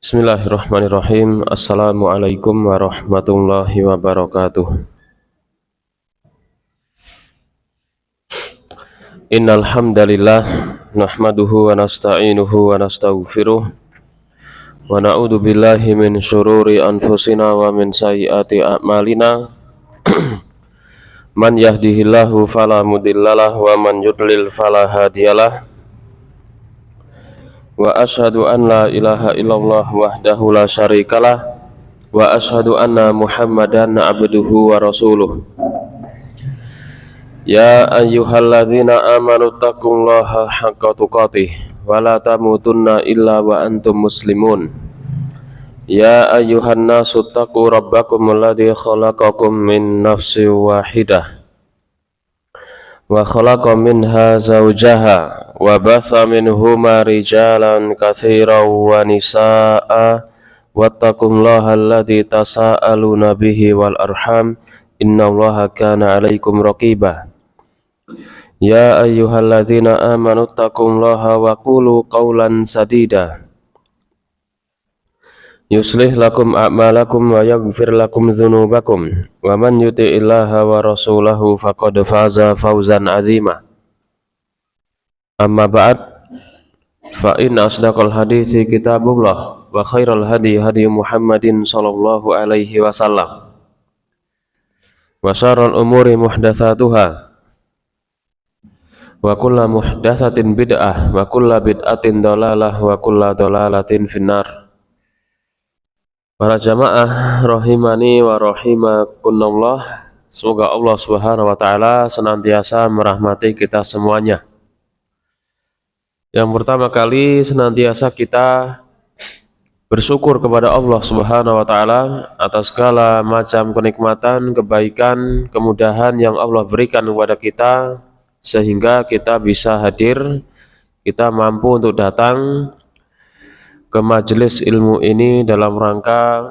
Bismillahirrahmanirrahim. Assalamualaikum warahmatullahi wabarakatuh. Innal hamdalillah nahmaduhu wa nasta'inuhu wa nastaghfiruh wa na'udzu billahi min syururi anfusina wa min sayyiati a'malina. Man yahdihillahu fala mudhillalah wa man yudlil fala hadiyalah. Wa asyhadu an la ilaha illallah wahdahu la syarikalah wa asyhadu anna Muhammadan abduhu wa rasuluh. Ya ayyuhalladzina amanu taqullaha haqqa tuqatih wa la tamutunna illa wa antum muslimun. Ya ayyuhan nasu taqu rabbakum alladzi khalaqakum min nafsin wahidah wa khalaqa minha zawjaha wa basa minhuma rijalan katsiran wa nisaa'a wattaqullaha alladzi tasaaluna bihi wal arham innallaha kana 'alaikum raqiba. Ya ayyuhalladzina amanu taqullaha wa qulu qawlan sadida yuslih lakum a'malakum wa yaghfir lakum dzunubakum wa man yuti'illaha wa rasulahu faqad faza fawzan 'azima. Amma ba'd, fa inna asdaqal hadithi kitabullah wa khairal hadi hadi Muhammadin sallallahu alaihi wasallam wa syarrul umuri muhdatsatuha wa kullu muhdatsatin bid'ah wa kullu bid'atin dhalalah wa kullu dhalalatin finnar. Para jamaah rahimani wa rahimakumullah, semoga Allah Subhanahu wa taala senantiasa merahmati kita semuanya. Yang pertama kali senantiasa kita bersyukur kepada Allah Subhanahu wa taala atas segala macam kenikmatan, kebaikan, kemudahan yang Allah berikan kepada kita sehingga kita bisa hadir, kita mampu untuk datang ke majelis ilmu ini dalam rangka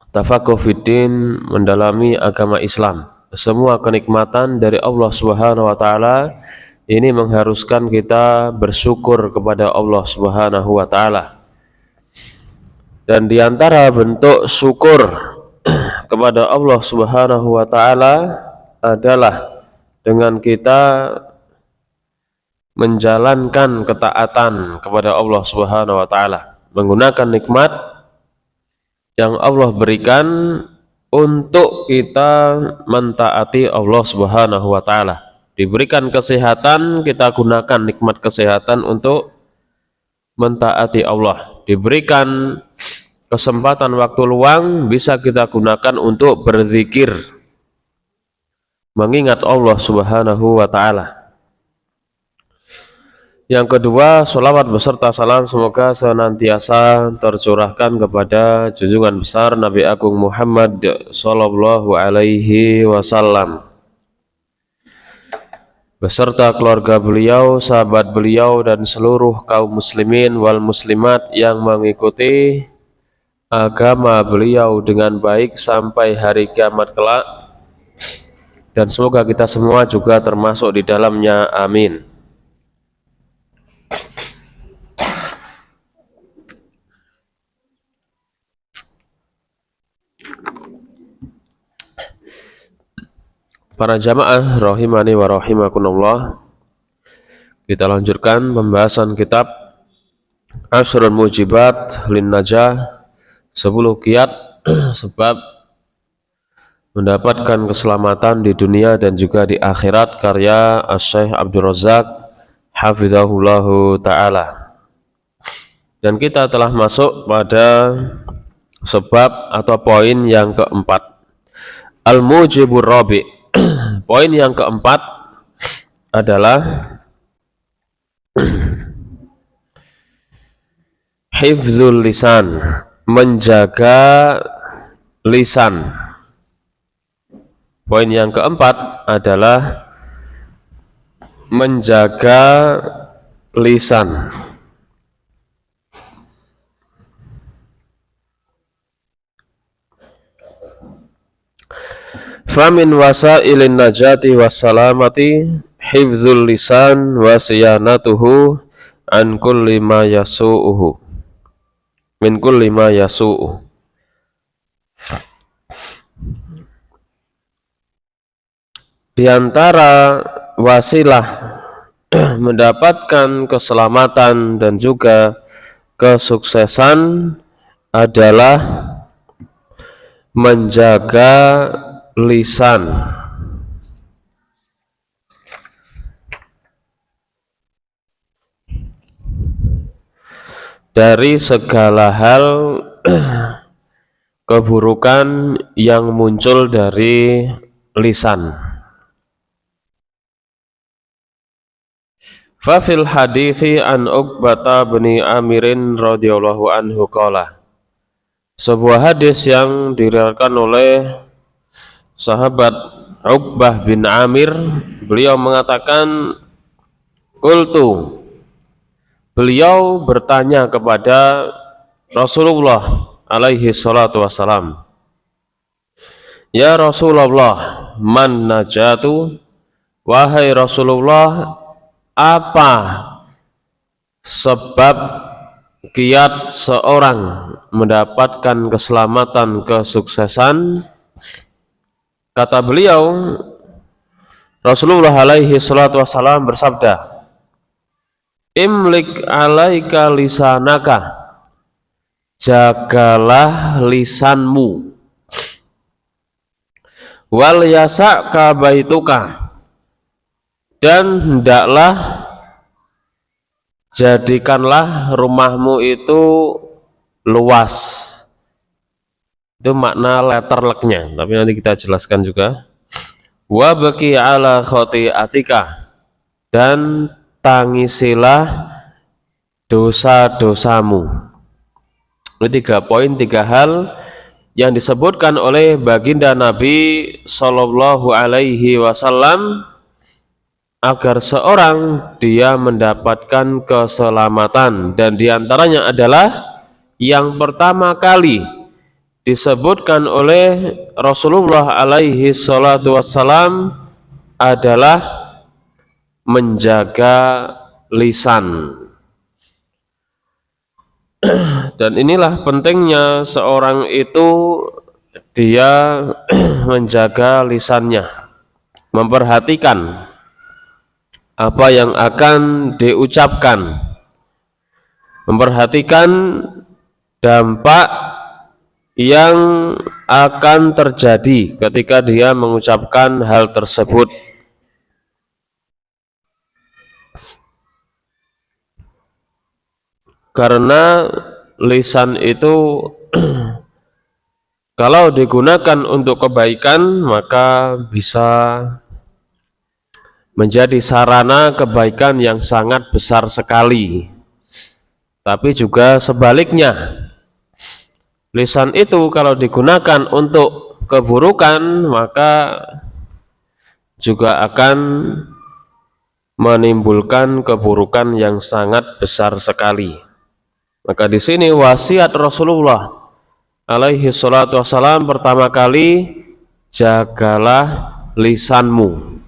tafaqquh fiddin, mendalami agama Islam. Semua kenikmatan dari Allah Subhanahu wa taala ini mengharuskan kita bersyukur kepada Allah Subhanahu wa taala. Dan di antara bentuk syukur kepada Allah Subhanahu wa taala adalah dengan kita menjalankan ketaatan kepada Allah Subhanahu wa taala, menggunakan nikmat yang Allah berikan untuk kita mentaati Allah Subhanahu wa taala. Diberikan kesehatan, kita gunakan nikmat kesehatan untuk mentaati Allah. Diberikan kesempatan waktu luang, bisa kita gunakan untuk berzikir, mengingat Allah Subhanahu wa taala. Yang kedua, sholawat beserta salam semoga senantiasa tercurahkan kepada junjungan besar Nabi Agung Muhammad sallallahu alaihi wasallam beserta keluarga beliau, sahabat beliau, dan seluruh kaum muslimin wal muslimat yang mengikuti agama beliau dengan baik sampai hari kiamat kelak, dan semoga kita semua juga termasuk di dalamnya, amin. Para jamaah rahimani wa rahimakumullah, kita lanjutkan pembahasan kitab Ashrul Mujibat lin Najah, 10 kiat sebab mendapatkan keselamatan di dunia dan juga di akhirat, karya Asy-Syaikh Abdul Razak hafizahullahu taala. Dan kita telah masuk pada sebab atau poin yang keempat, Al-Mujibur Rabi'. Poin yang keempat adalah hifzul lisan, menjaga lisan. Poin yang keempat adalah menjaga lisan. Famin wasailin najati wassalamati hifzul lisan wa siyanatuhu an kulli ma yasu'uhu. min kulli ma yasu'u. Di antara wasilah mendapatkan keselamatan dan juga kesuksesan adalah menjaga lisan dari segala hal keburukan yang muncul dari lisan. Fafil hadithi an Uqbata bin Amirin radhiyallahu anhu qala. Sebuah hadis yang diriwayatkan oleh sahabat Uqbah bin Amir, beliau mengatakan, qultu, beliau bertanya kepada Rasulullah alaihi salatu wassalam, ya Rasulullah, man najatu, wahai Rasulullah, apa sebab kiat seorang mendapatkan keselamatan, kesuksesan? Kata beliau, Rasulullah alaihi salatu wassalam bersabda, imlik alaika lisanaka, jagalah lisanmu, wal yasa'ka baituka, dan hendaklah jadikanlah rumahmu itu luas. Itu makna letterleknya, tapi nanti kita jelaskan juga. Wa baki ala khoti'atika, dan tangisilah dosa-dosamu. Ini 3 poin, 3 hal yang disebutkan oleh baginda Nabi Sallallahu Alaihi Wasallam agar seorang dia mendapatkan keselamatan, dan diantaranya adalah yang pertama kali disebutkan oleh Rasulullah alaihi salatu wassalam adalah menjaga lisan. Dan inilah pentingnya seorang itu dia menjaga lisannya, memperhatikan apa yang akan diucapkan, memperhatikan dampak yang akan terjadi ketika dia mengucapkan hal tersebut. Karena lisan itu kalau digunakan untuk kebaikan maka bisa menjadi sarana kebaikan yang sangat besar sekali. Tapi juga sebaliknya, lisan itu kalau digunakan untuk keburukan maka juga akan menimbulkan keburukan yang sangat besar sekali. Maka di sini wasiat Rasulullah alaihi salatu wassalam pertama kali, jagalah lisanmu.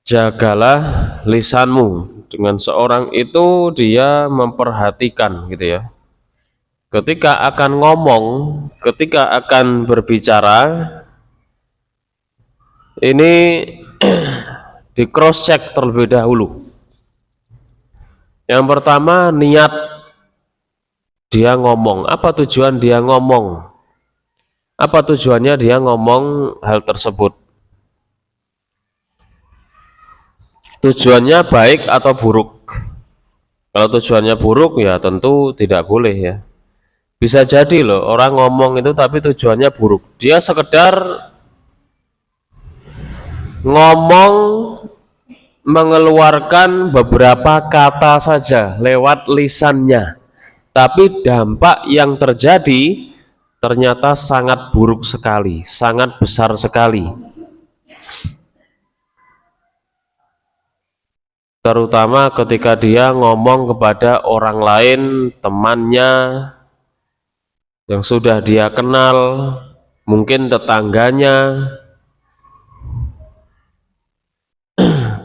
Jagalah lisanmu. Dengan seorang itu dia memperhatikan gitu ya. Ketika akan ngomong, ketika akan berbicara, ini di cross check terlebih dahulu. Yang pertama, niat dia ngomong. Apa tujuan dia ngomong? Apa tujuannya dia ngomong hal tersebut? Tujuannya baik atau buruk? Kalau tujuannya buruk ya tentu tidak boleh ya. Bisa jadi loh orang ngomong itu tapi tujuannya buruk. Dia sekedar ngomong, mengeluarkan beberapa kata saja lewat lisannya, tapi dampak yang terjadi ternyata sangat buruk sekali, sangat besar sekali. Terutama ketika dia ngomong kepada orang lain, temannya yang sudah dia kenal, mungkin tetangganya,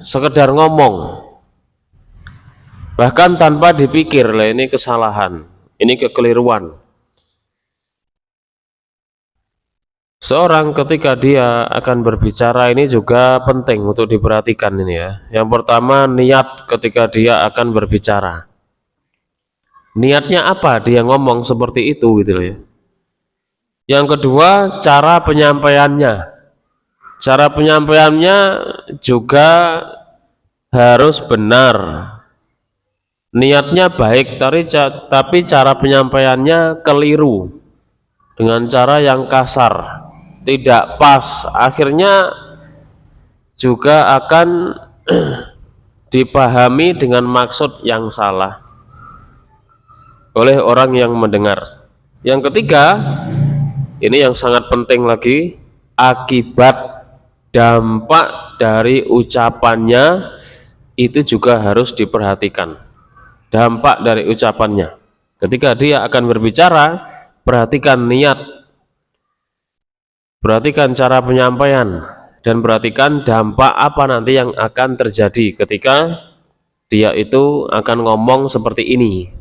sekedar ngomong. bahkan tanpa dipikir lah ini kesalahan, ini kekeliruan. Seorang ketika dia akan berbicara ini juga penting untuk diperhatikan ini ya. Yang pertama, niat ketika dia akan berbicara. Niatnya apa dia ngomong seperti itu gitu loh ya. Yang kedua, cara penyampaiannya. Cara penyampaiannya juga harus benar. Niatnya baik tapi cara penyampaiannya keliru. Dengan cara yang kasar, tidak pas, akhirnya juga akan dipahami dengan maksud yang salah oleh orang yang mendengar. Yang ketiga, ini yang sangat penting lagi, akibat dampak dari ucapannya itu juga harus diperhatikan. Dampak dari ucapannya ketika dia akan berbicara, perhatikan niat, perhatikan cara penyampaian, dan perhatikan dampak apa nanti yang akan terjadi ketika dia itu akan ngomong seperti ini.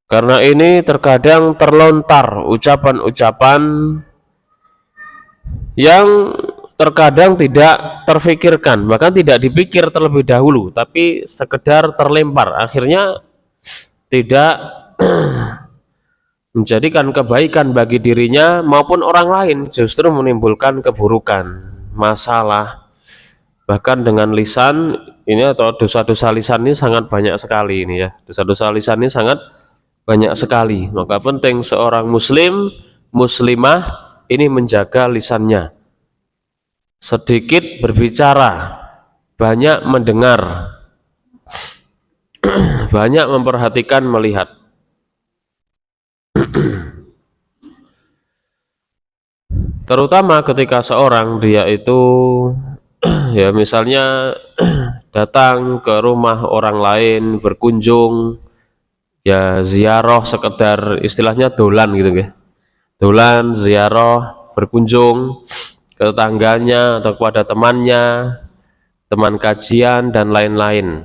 Karena ini terkadang terlontar ucapan-ucapan yang terkadang tidak terfikirkan, bahkan tidak dipikir terlebih dahulu, tapi sekedar terlempar, akhirnya tidak menjadikan kebaikan bagi dirinya maupun orang lain, justru menimbulkan keburukan, masalah. Bahkan dengan lisan ini atau dosa-dosa lisan ini sangat banyak sekali ini ya. Dosa-dosa lisan ini sangat banyak sekali. Maka penting seorang muslim, muslimah ini menjaga lisannya. Sedikit berbicara, banyak mendengar, banyak memperhatikan, melihat. Terutama ketika seorang dia itu ya misalnya datang ke rumah orang lain, berkunjung, ya ziarah, sekedar istilahnya dolan gitu ya, dolan, ziarah, berkunjung ke tetangganya atau kepada temannya, teman kajian dan lain-lain.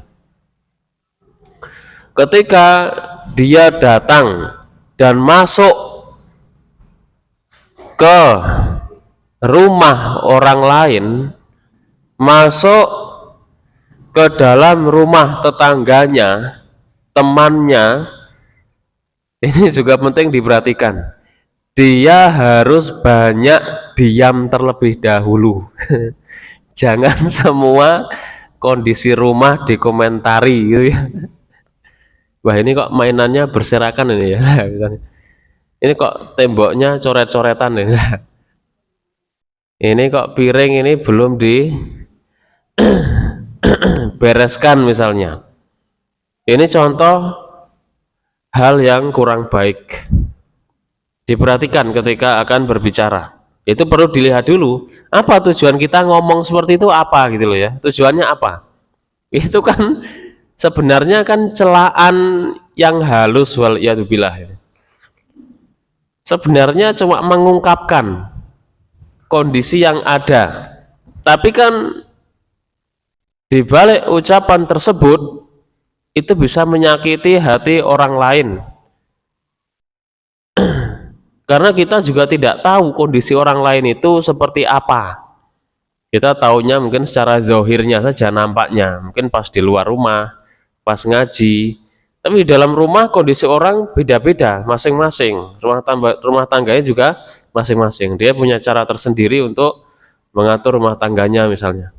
Ketika dia datang dan masuk ke rumah orang lain, masuk ke dalam rumah tetangganya, temannya, ini juga penting diperhatikan. Dia harus banyak diam terlebih dahulu. Jangan semua kondisi rumah dikomentari gitu ya. Wah ini kok mainannya berserakan ini ya. Ini kok temboknya coret-coretan ini. Ini kok piring ini belum dibereskan misalnya. Ini contoh hal yang kurang baik. Diperhatikan ketika akan berbicara. Itu perlu dilihat dulu, apa tujuan kita ngomong seperti itu, apa gitu loh ya. Tujuannya apa? Itu kan sebenarnya kan celaan yang halus, wal iyadzubillah. Sebenarnya cuma mengungkapkan kondisi yang ada. Tapi kan di balik ucapan tersebut itu bisa menyakiti hati orang lain. Karena kita juga tidak tahu kondisi orang lain itu seperti apa. Kita taunya mungkin secara zahirnya saja, nampaknya mungkin pas di luar rumah, pas ngaji. Tapi di dalam rumah kondisi orang beda-beda masing-masing. Rumah tangganya juga masing-masing. Dia punya cara tersendiri untuk mengatur rumah tangganya misalnya.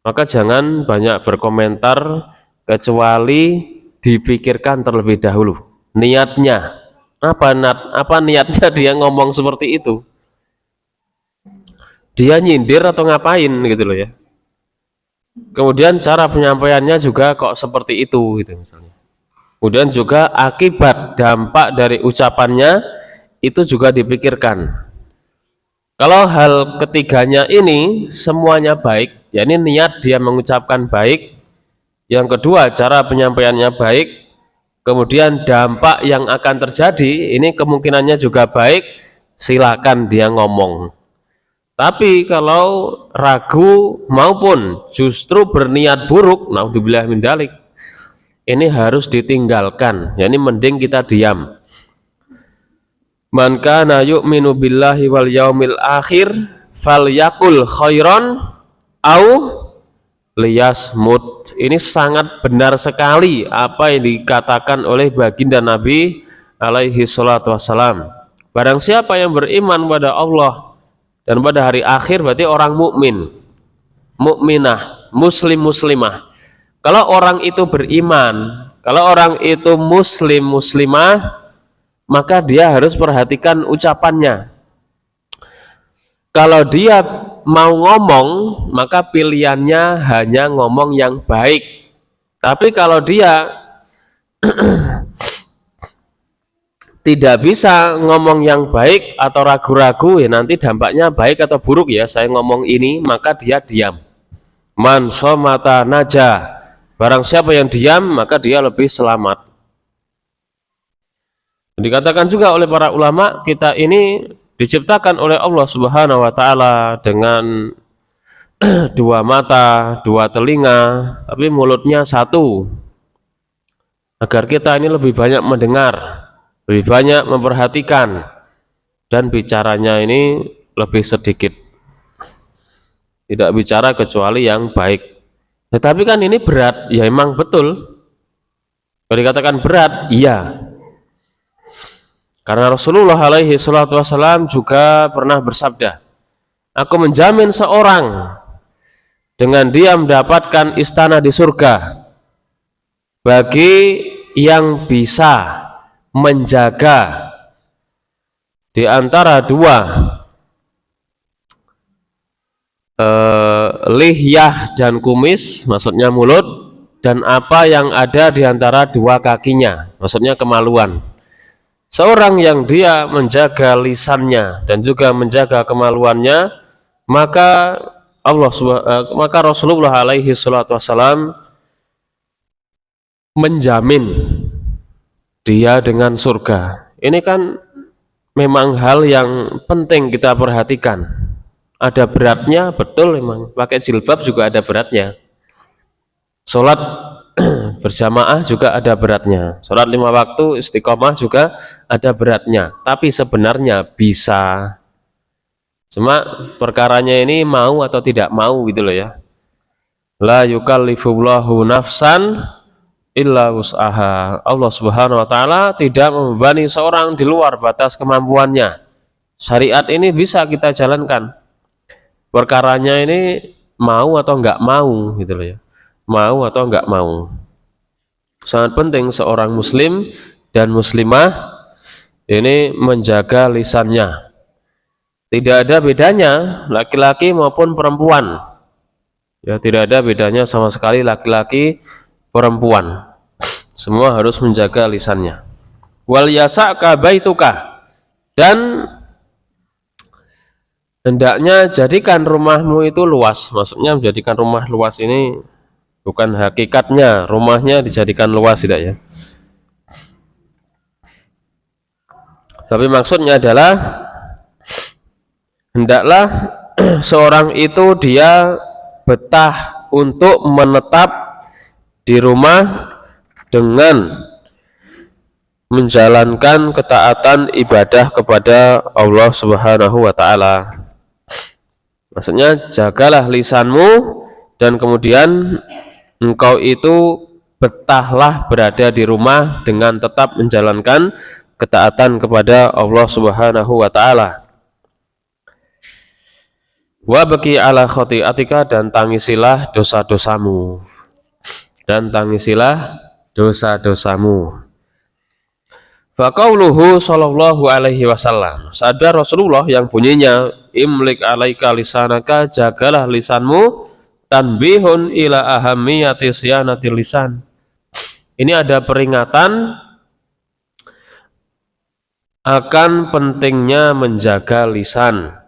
Maka jangan banyak berkomentar kecuali dipikirkan terlebih dahulu niatnya. Apa niatnya dia ngomong seperti itu? Dia nyindir atau ngapain gitu loh ya. Kemudian cara penyampaiannya juga kok seperti itu gitu misalnya. Kemudian juga akibat dampak dari ucapannya itu juga dipikirkan. Kalau hal ketiganya ini semuanya baik, yakni niat dia mengucapkan baik, yang kedua cara penyampaiannya baik, kemudian dampak yang akan terjadi ini kemungkinannya juga baik, silakan dia ngomong. Tapi kalau ragu maupun justru berniat buruk, naudzubillah min dzalik, ini harus ditinggalkan. Yani mending kita diam. Man kana yu'minu billahi wal yaumil akhir falyakul khairan au liyasmut. Ini sangat benar sekali apa yang dikatakan oleh baginda Nabi alaihi salatu wassalam. Barang siapa yang beriman pada Allah dan pada hari akhir, berarti orang mukmin, mukminah, muslim, muslimah. Kalau orang itu beriman, kalau orang itu muslim, muslimah, maka dia harus perhatikan ucapannya. Kalau dia mau ngomong, maka pilihannya hanya ngomong yang baik. Tapi kalau dia tidak bisa ngomong yang baik atau ragu-ragu, ya nanti dampaknya baik atau buruk ya saya ngomong ini, maka dia diam. Man somata naja, barang siapa yang diam maka dia lebih selamat. Dikatakan juga oleh para ulama, kita ini diciptakan oleh Allah Subhanahu wa taala dengan dua mata, dua telinga, tapi mulutnya satu, agar kita ini lebih banyak mendengar, lebih banyak memperhatikan, dan bicaranya ini lebih sedikit, tidak bicara kecuali yang baik. Tetapi kan ini berat, ya emang betul. Kalau dikatakan berat, iya, karena Rasulullah alaihi salatu wassalam juga pernah bersabda, aku menjamin seorang dengan dia mendapatkan istana di surga bagi yang bisa menjaga di antara dua lihyah dan kumis, maksudnya mulut, dan apa yang ada di antara dua kakinya, maksudnya kemaluan. Seorang yang dia menjaga lisannya dan juga menjaga kemaluannya, maka maka Rasulullah alaihi salatu wassalam menjamin dia dengan surga. Ini kan memang hal yang penting kita perhatikan. Ada beratnya, betul memang. Pakai jilbab juga ada beratnya. Sholat berjamaah juga ada beratnya. Sholat 5 waktu istiqomah juga ada beratnya. Tapi sebenarnya bisa. Cuma perkaranya ini mau atau tidak mau gitu loh ya. La yukallifullahu nafsan illa wus'aha. Allah Subhanahu wa taala tidak membebani seorang di luar batas kemampuannya. Syariat ini bisa kita jalankan. Perkaranya ini mau atau enggak mau gitu loh ya. Mau atau enggak mau. Sangat penting seorang muslim dan muslimah ini menjaga lisannya. Tidak ada bedanya laki-laki maupun perempuan. Ya, tidak ada bedanya sama sekali laki-laki perempuan. Semua harus menjaga lisannya. Wal yasa'ka baituka, dan hendaknya jadikan rumahmu itu luas. Maksudnya menjadikan rumah luas ini bukan hakikatnya rumahnya dijadikan luas, tidak ya. Tapi maksudnya adalah hendaklah seorang itu dia betah untuk menetap di rumah dengan menjalankan ketaatan ibadah kepada Allah Subhanahu wa taala. Maksudnya jagalah lisanmu dan kemudian engkau itu betahlah berada di rumah dengan tetap menjalankan ketaatan kepada Allah Subhanahu wa taala. Wa baki ala khati'atika, dan tangisilah dosa-dosamu. Dan tangisilah dosa-dosamu. Faqauluhu sallallahu alaihi wasallam, sadar Rasulullah yang bunyinya imlik alaika lisanaka, jagalah lisanmu, tanbihun ila ahammiyati siyanatil lisan. Ini ada peringatan akan pentingnya menjaga lisan.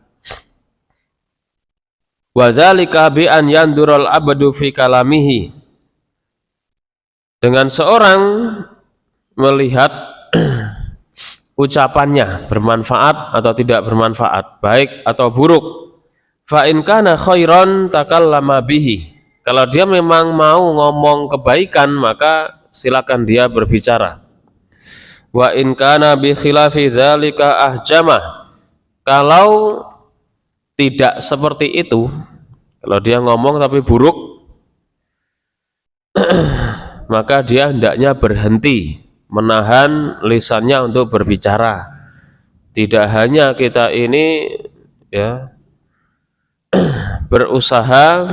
Wa dzalika bi an yandural abdu fi kalamihi, dengan seorang melihat ucapannya bermanfaat atau tidak bermanfaat, baik atau buruk. Fa in kana khairan takallama bihi. Kalau dia memang mau ngomong kebaikan, maka silakan dia berbicara. Wa in kana bi khilafi zalika ahjamah. Kalau tidak seperti itu, kalau dia ngomong tapi buruk, maka dia hendaknya berhenti, menahan lisannya untuk berbicara. Tidak hanya kita ini ya berusaha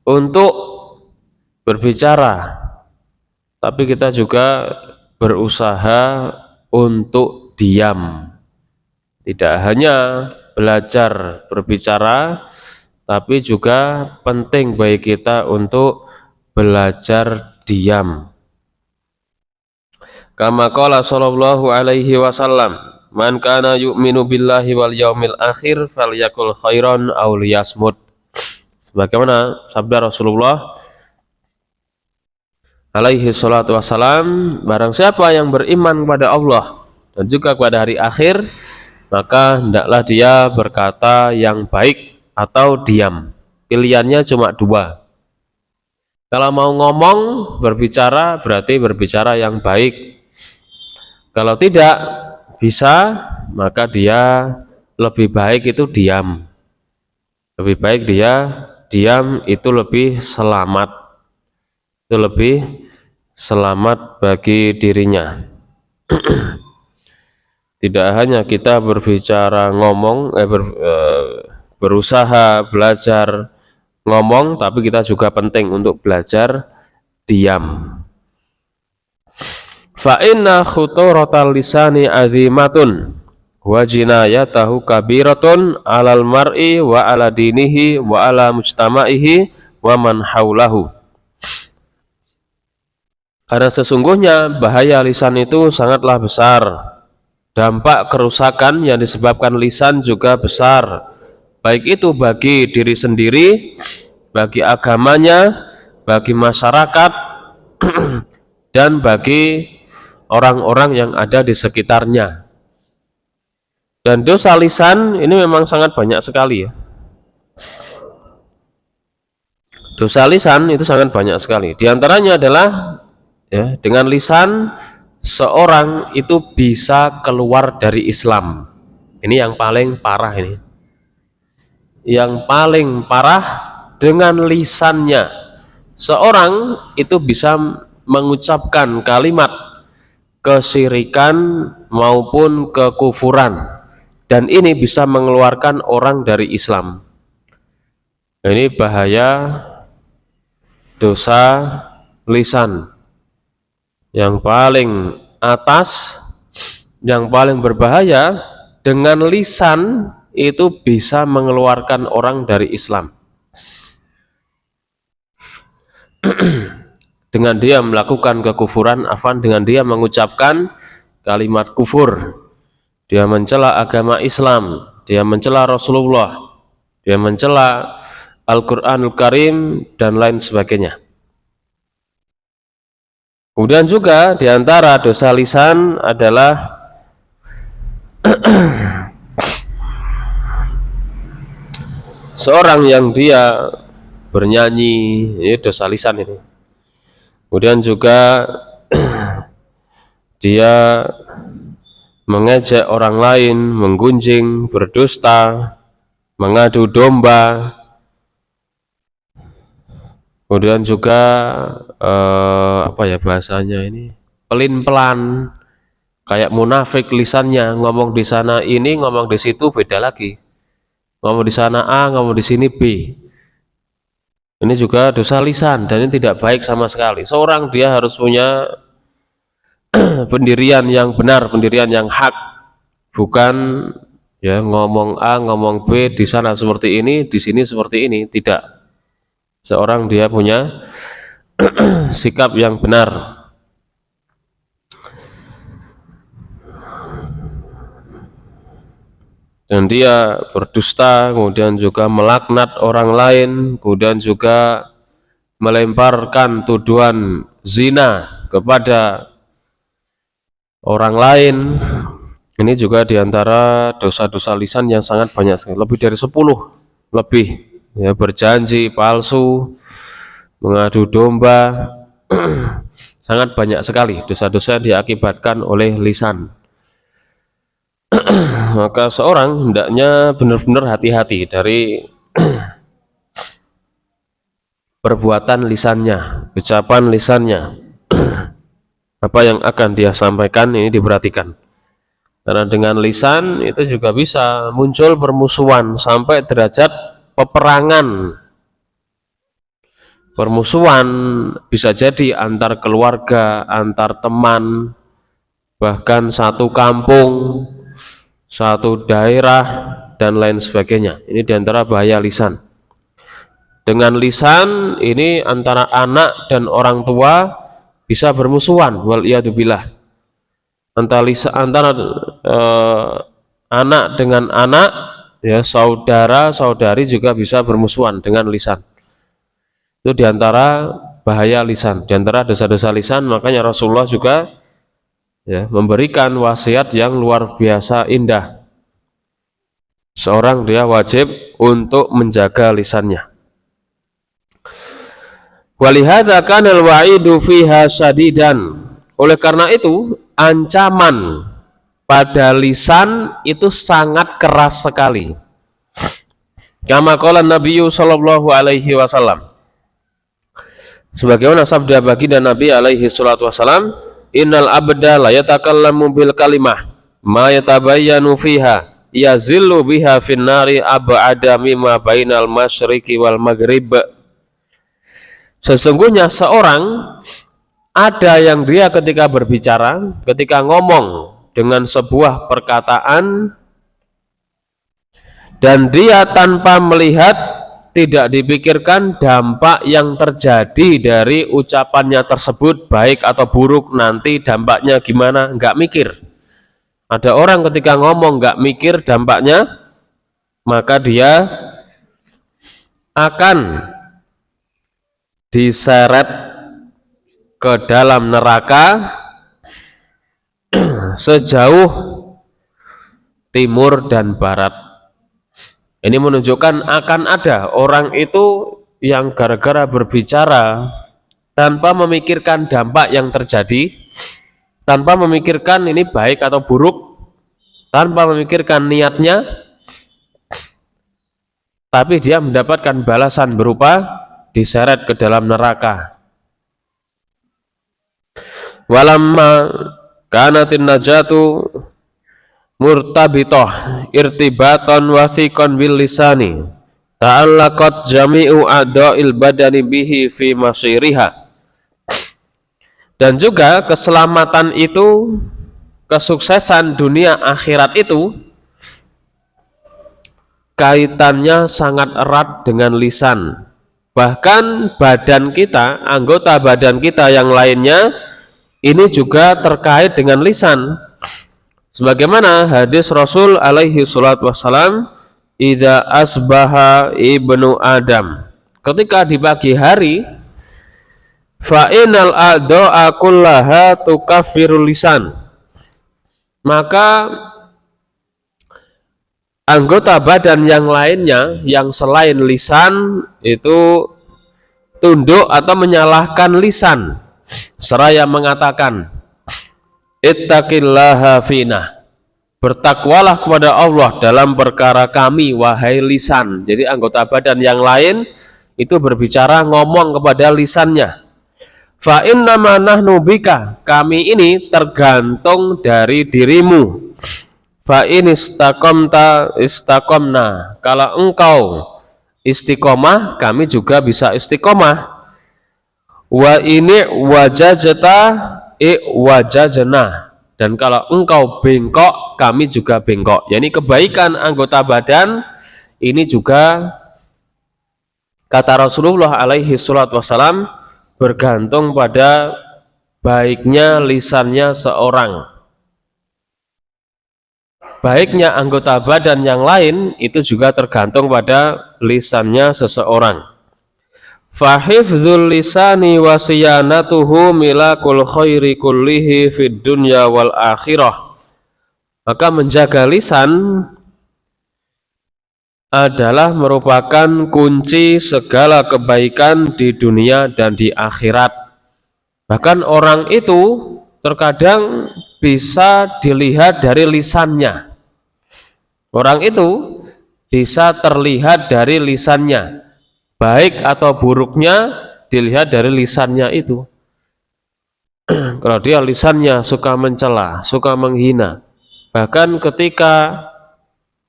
untuk berbicara, tapi kita juga berusaha untuk diam. Tidak hanya belajar berbicara, tapi juga penting bagi kita untuk belajar diam. Kama qala sallallahu alaihi wasallam, man kana yu'minu billahi wal yaumil akhir falyakul khairan aw liyasmut. Sebagaimana sabda Rasulullah alaihi salatu wassalam, barang siapa yang beriman kepada Allah dan juga kepada hari akhir, maka hendaklah dia berkata yang baik atau diam. Pilihannya cuma dua. Kalau mau ngomong, berbicara, berarti berbicara yang baik. Kalau tidak bisa, maka dia lebih baik itu diam. Lebih baik dia diam, itu lebih selamat. Itu lebih selamat bagi dirinya. Tidak hanya kita berbicara ngomong, berusaha belajar ngomong, tapi kita juga penting untuk belajar diam. Fa inna khuturatal lisani azimatun wa jinayatahu kabiratun alal mar'i wa ala dinihi wa ala mujtama'ihi wa man haulahu. Karena sesungguhnya bahaya lisan itu sangatlah besar. Dampak kerusakan yang disebabkan lisan juga besar, baik itu bagi diri sendiri, bagi agamanya, bagi masyarakat, dan bagi orang-orang yang ada di sekitarnya. Dan dosa lisan ini memang sangat banyak sekali ya. Dosa lisan itu sangat banyak sekali. Di antaranya adalah ya, dengan lisan seorang itu bisa keluar dari Islam. Ini yang paling parah ini. Yang paling parah, dengan lisannya seorang itu bisa mengucapkan kalimat kesyirikan maupun kekufuran, dan ini bisa mengeluarkan orang dari Islam. Ini bahaya dosa lisan. Yang paling atas, yang paling berbahaya, dengan lisan itu bisa mengeluarkan orang dari Islam. Dengan dia melakukan kekufuran, dengan dia mengucapkan kalimat kufur, dia mencela agama Islam, dia mencela Rasulullah, dia mencela Al-Quranul Karim, dan lain sebagainya. Kemudian juga diantara dosa lisan adalah seorang yang dia bernyanyi, ini dosa lisan ini. Kemudian juga dia mengejek orang lain, menggunjing, berdusta, mengadu domba. Kemudian juga apa ya bahasanya ini, pelin-pelan, kayak munafik lisannya, ngomong di sana ini, ngomong di situ beda lagi. Ngomong di sana A, ngomong di sini B. Ini juga dosa lisan, dan ini tidak baik sama sekali. Seorang dia harus punya pendirian yang benar, pendirian yang hak, bukan ya ngomong A, ngomong B, di sana seperti ini, di sini seperti ini. Tidak. Seorang dia punya sikap yang benar. Dan dia berdusta, kemudian juga melaknat orang lain, kemudian juga melemparkan tuduhan zina kepada orang lain. Ini juga diantara dosa-dosa lisan yang sangat banyak sekali, lebih dari 10 lebih, ya, berjanji palsu, mengadu domba, sangat banyak sekali dosa-dosa yang diakibatkan oleh lisan. Maka seorang hendaknya benar-benar hati-hati dari perbuatan lisannya, ucapan lisannya. Apa yang akan dia sampaikan ini diperhatikan. Karena dengan lisan itu juga bisa muncul permusuhan sampai derajat peperangan. Permusuhan bisa jadi antar keluarga, antar teman, bahkan satu kampung, satu daerah, dan lain sebagainya. Ini diantara bahaya lisan. Dengan lisan ini antara anak dan orang tua bisa bermusuhan, waliyadzubillah. Antara anak dengan anak, ya, saudara saudari juga bisa bermusuhan dengan lisan. Itu diantara bahaya lisan, diantara dosa-dosa lisan. Makanya Rasulullah juga, ya, memberikan wasiat yang luar biasa indah. Seorang dia wajib untuk menjaga lisannya. Walihadza kana al-wa'idu fiha syadidan. Oleh karena itu, ancaman pada lisan itu sangat keras sekali. Kama qala Nabi sallallahu alaihi wasallam. Sebagaimana sabda baginda Nabi alaihi salatu wasallam, innal abda la yatakallamu bil kalimah ma yatabayyanu fiha yazillu biha finnari ab'ada mimma bainal masyriqi wal maghrib. Sesungguhnya seorang ada yang dia ketika berbicara, ketika ngomong dengan sebuah perkataan, dan dia tanpa melihat, tidak dipikirkan dampak yang terjadi dari ucapannya tersebut, baik atau buruk, nanti dampaknya gimana, nggak mikir. Ada orang ketika ngomong nggak mikir dampaknya, maka dia akan diseret ke dalam neraka sejauh timur dan barat. Ini menunjukkan akan ada orang itu yang gara-gara berbicara tanpa memikirkan dampak yang terjadi, tanpa memikirkan ini baik atau buruk, tanpa memikirkan niatnya, tapi dia mendapatkan balasan berupa diseret ke dalam neraka. Walamma kanatin najatu murtabitoh irtibatan wasiqan bil lisani ta'allaqat jami'u a'dha'il badani bihi fi masiriha. Dan juga keselamatan itu, kesuksesan dunia akhirat itu kaitannya sangat erat dengan lisan. Bahkan badan kita, anggota badan kita yang lainnya ini juga terkait dengan lisan. Sebagaimana hadis Rasul alaihi salatu wassalam, idza asbaha ibnu Adam, ketika di pagi hari, fa innal a'dha'a kullaha tukaffirul lisan, maka anggota badan yang lainnya yang selain lisan itu tunduk atau menyalahkan lisan, seraya mengatakan ittaqillaha fina, bertakwalah kepada Allah dalam perkara kami wahai lisan. Jadi anggota badan yang lain itu berbicara, ngomong kepada lisannya, fa innama nahnu bika, kami ini tergantung dari dirimu. Fa in istaqamta istaqamna, kalau engkau istiqomah kami juga bisa istiqomah. Wa ini wajajata wajajna, dan kalau engkau bengkok kami juga bengkok. Yani kebaikan anggota badan ini juga, kata Rasulullah alaihi salatu wassalam, bergantung pada baiknya lisannya seorang. Baiknya anggota badan yang lain itu juga tergantung pada lisannya seseorang. Fahifdzul lisani wa siyanatuhu milakul khairi kullihi fid dunya wal akhirah. Maka menjaga lisan adalah merupakan kunci segala kebaikan di dunia dan di akhirat. Bahkan orang itu terkadang bisa dilihat dari lisannya. Orang itu bisa terlihat dari lisannya. Baik atau buruknya dilihat dari lisannya itu. Kalau dia lisannya suka mencela, suka menghina, bahkan ketika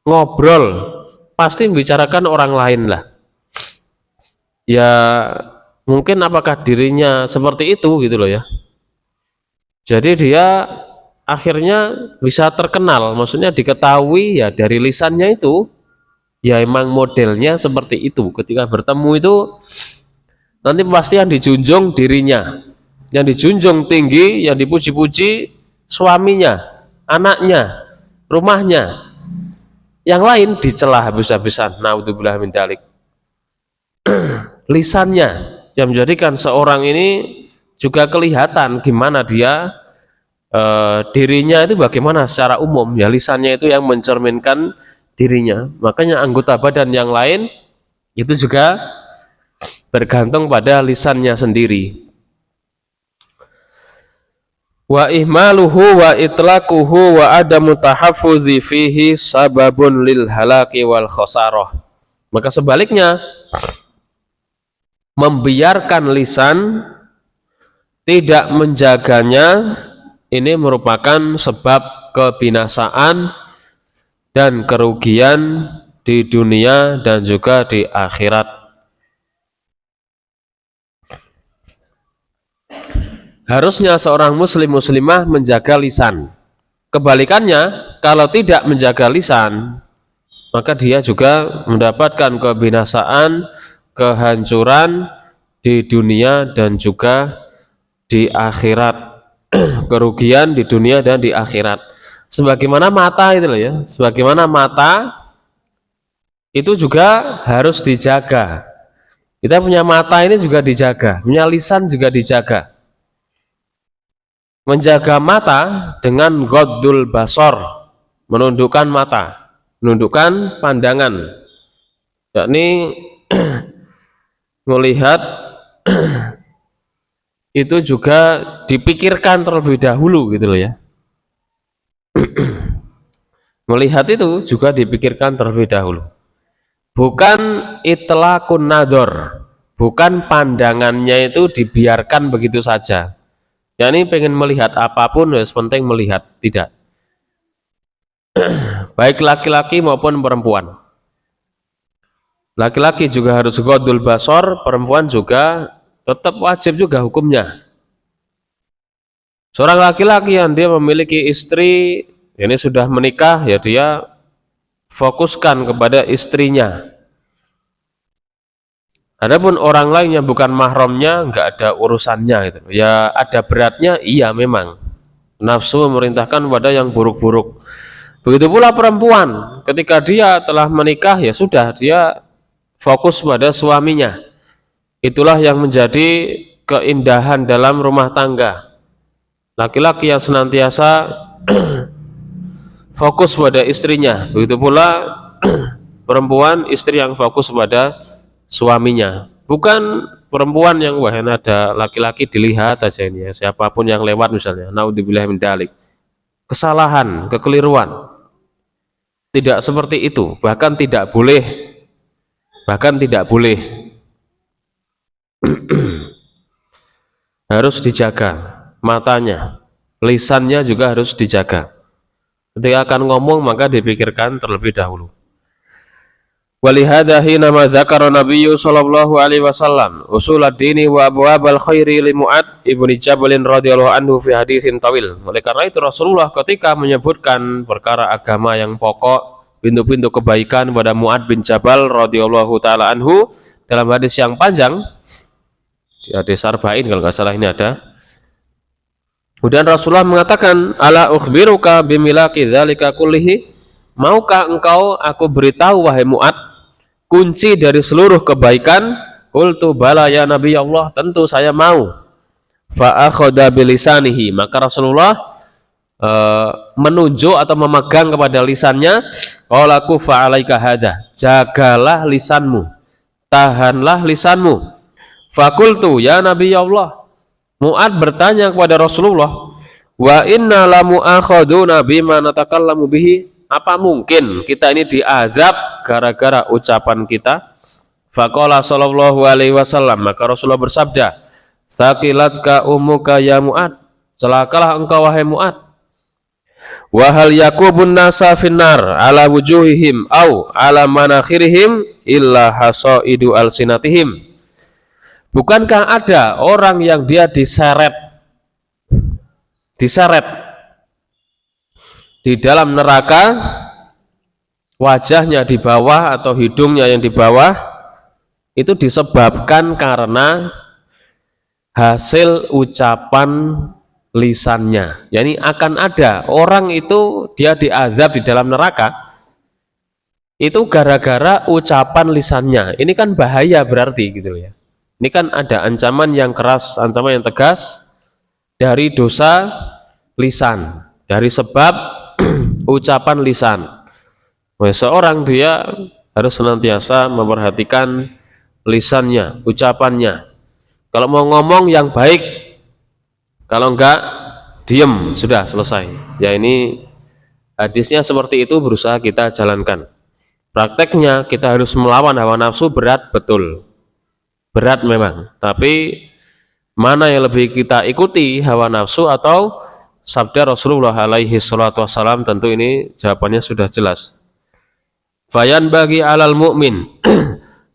ngobrol pasti membicarakan orang lain lah. Ya mungkin apakah dirinya seperti itu gitu loh ya. Jadi dia akhirnya bisa terkenal, maksudnya diketahui ya dari lisannya itu. Ya emang modelnya seperti itu. Ketika bertemu itu nanti pasti yang dijunjung dirinya, yang dijunjung tinggi, yang dipuji-puji suaminya, anaknya, rumahnya. Yang lain dicela habis-habisan. Naudzubillah min dzalik. Lisannya yang menjadikan seorang ini juga kelihatan gimana dia dirinya itu bagaimana secara umum. Ya lisannya itu yang mencerminkan dirinya. Makanya anggota badan yang lain itu juga bergantung pada lisannya sendiri. Wa ihmaluhu wa itlaquhu wa adamu tahaffuzi fihi sababun lil halaki wal khosarah. Maka sebaliknya, membiarkan lisan, tidak menjaganya, ini merupakan sebab kebinasaan dan kerugian di dunia dan juga di akhirat. Harusnya seorang muslim muslimah menjaga lisan. Kebalikannya, kalau tidak menjaga lisan, maka dia juga mendapatkan kebinasaan, kehancuran di dunia dan juga di akhirat. Kerugian di dunia dan di akhirat. Sebagaimana mata itu loh ya, sebagaimana mata itu juga harus dijaga. Kita punya mata ini juga dijaga, punya lisan juga dijaga. Menjaga mata dengan ghaddul basar, menundukkan mata, menundukkan pandangan, yakni melihat itu juga dipikirkan terlebih dahulu gitu loh ya. Melihat itu juga dipikirkan terlebih dahulu. Bukan itlaqun nadhar, bukan pandangannya itu dibiarkan begitu saja. Yani pengen melihat apapun harus penting melihat, tidak. Baik laki-laki maupun perempuan. Laki-laki juga harus ghaddul basar, perempuan juga tetap wajib juga hukumnya. Seorang laki-laki yang dia memiliki istri, ini sudah menikah, ya dia fokuskan kepada istrinya. Adapun orang lain yang bukan mahramnya, nggak ada urusannya gitu. Ya ada beratnya, iya memang. Nafsu memerintahkan pada yang buruk-buruk. Begitu pula perempuan, ketika dia telah menikah, ya sudah dia fokus pada suaminya. Itulah yang menjadi keindahan dalam rumah tangga. Laki-laki yang senantiasa fokus pada istrinya, begitu pula perempuan, istri yang fokus pada suaminya. Bukan perempuan yang wah ada laki-laki dilihat aja ini ya, siapapun yang lewat misalnya. Naudzubillah min dzalik. Kesalahan, kekeliruan. Tidak seperti itu, bahkan tidak boleh. Bahkan tidak boleh. Harus dijaga matanya, lisannya juga harus dijaga. Ketika akan ngomong maka dipikirkan terlebih dahulu. Walihada hina ma zakara Nabiyyu sallallahu alaihi wasallam usul ad-dini wa abwabal khairi li Mu'ad ibni Jabal radhiyallahu anhu fi haditsin tawil. Oleh karena itu Rasulullah ketika menyebutkan perkara agama yang pokok, pintu-pintu kebaikan pada Mu'ad bin Jabal radhiyallahu taala anhu dalam hadis yang panjang, di hadis Arba'in kalau nggak salah ini ada. Kemudian Rasulullah mengatakan, ala ukhbiruka bimilaki dzalika kullihi, maukah engkau aku beritahu wahai Mu'ad kunci dari seluruh kebaikan? Qultu bala ya Nabi Allah, tentu saya mau. Fa akhadha bilisanihi, maka Rasulullah menunjuk atau memegang kepada lisannya, qala kufa 'alaika hadza, jagalah lisanmu, tahanlah lisanmu. Fakultu ya Nabi Allah, Mu'ad bertanya kepada Rasulullah, wa inna la mu'akhaduna bima natakallamu bihi, apa mungkin kita ini diazab gara-gara ucapan kita? Faqala sallallahu alaihi wasallam, maka Rasulullah bersabda, sakilatka ummuka ya Mu'ad, celakalah engkau wahai Mu'ad. Wa hal yakubun nasa finnar ala wujuhihim au ala manakhirihim illa hasaidu alsinatihim. Bukankah ada orang yang dia diseret di dalam neraka, wajahnya di bawah atau hidungnya yang di bawah, itu disebabkan karena hasil ucapan lisannya. Yani akan ada orang itu dia diazab di dalam neraka itu gara-gara ucapan lisannya. Ini kan bahaya berarti gitu ya. Ini kan ada ancaman yang keras, ancaman yang tegas dari dosa lisan, dari sebab ucapan lisan. Seorang dia harus senantiasa memperhatikan lisannya, ucapannya. Kalau mau ngomong yang baik, kalau enggak diem, sudah selesai. Ya, ini hadisnya seperti itu, berusaha kita jalankan. Prakteknya kita harus melawan hawa nafsu, berat betul, berat memang. Tapi mana yang lebih kita ikuti, hawa nafsu atau sabda Rasulullah alaihi salatu wassalam? Tentu ini jawabannya sudah jelas. Fayan bagi alal mu'min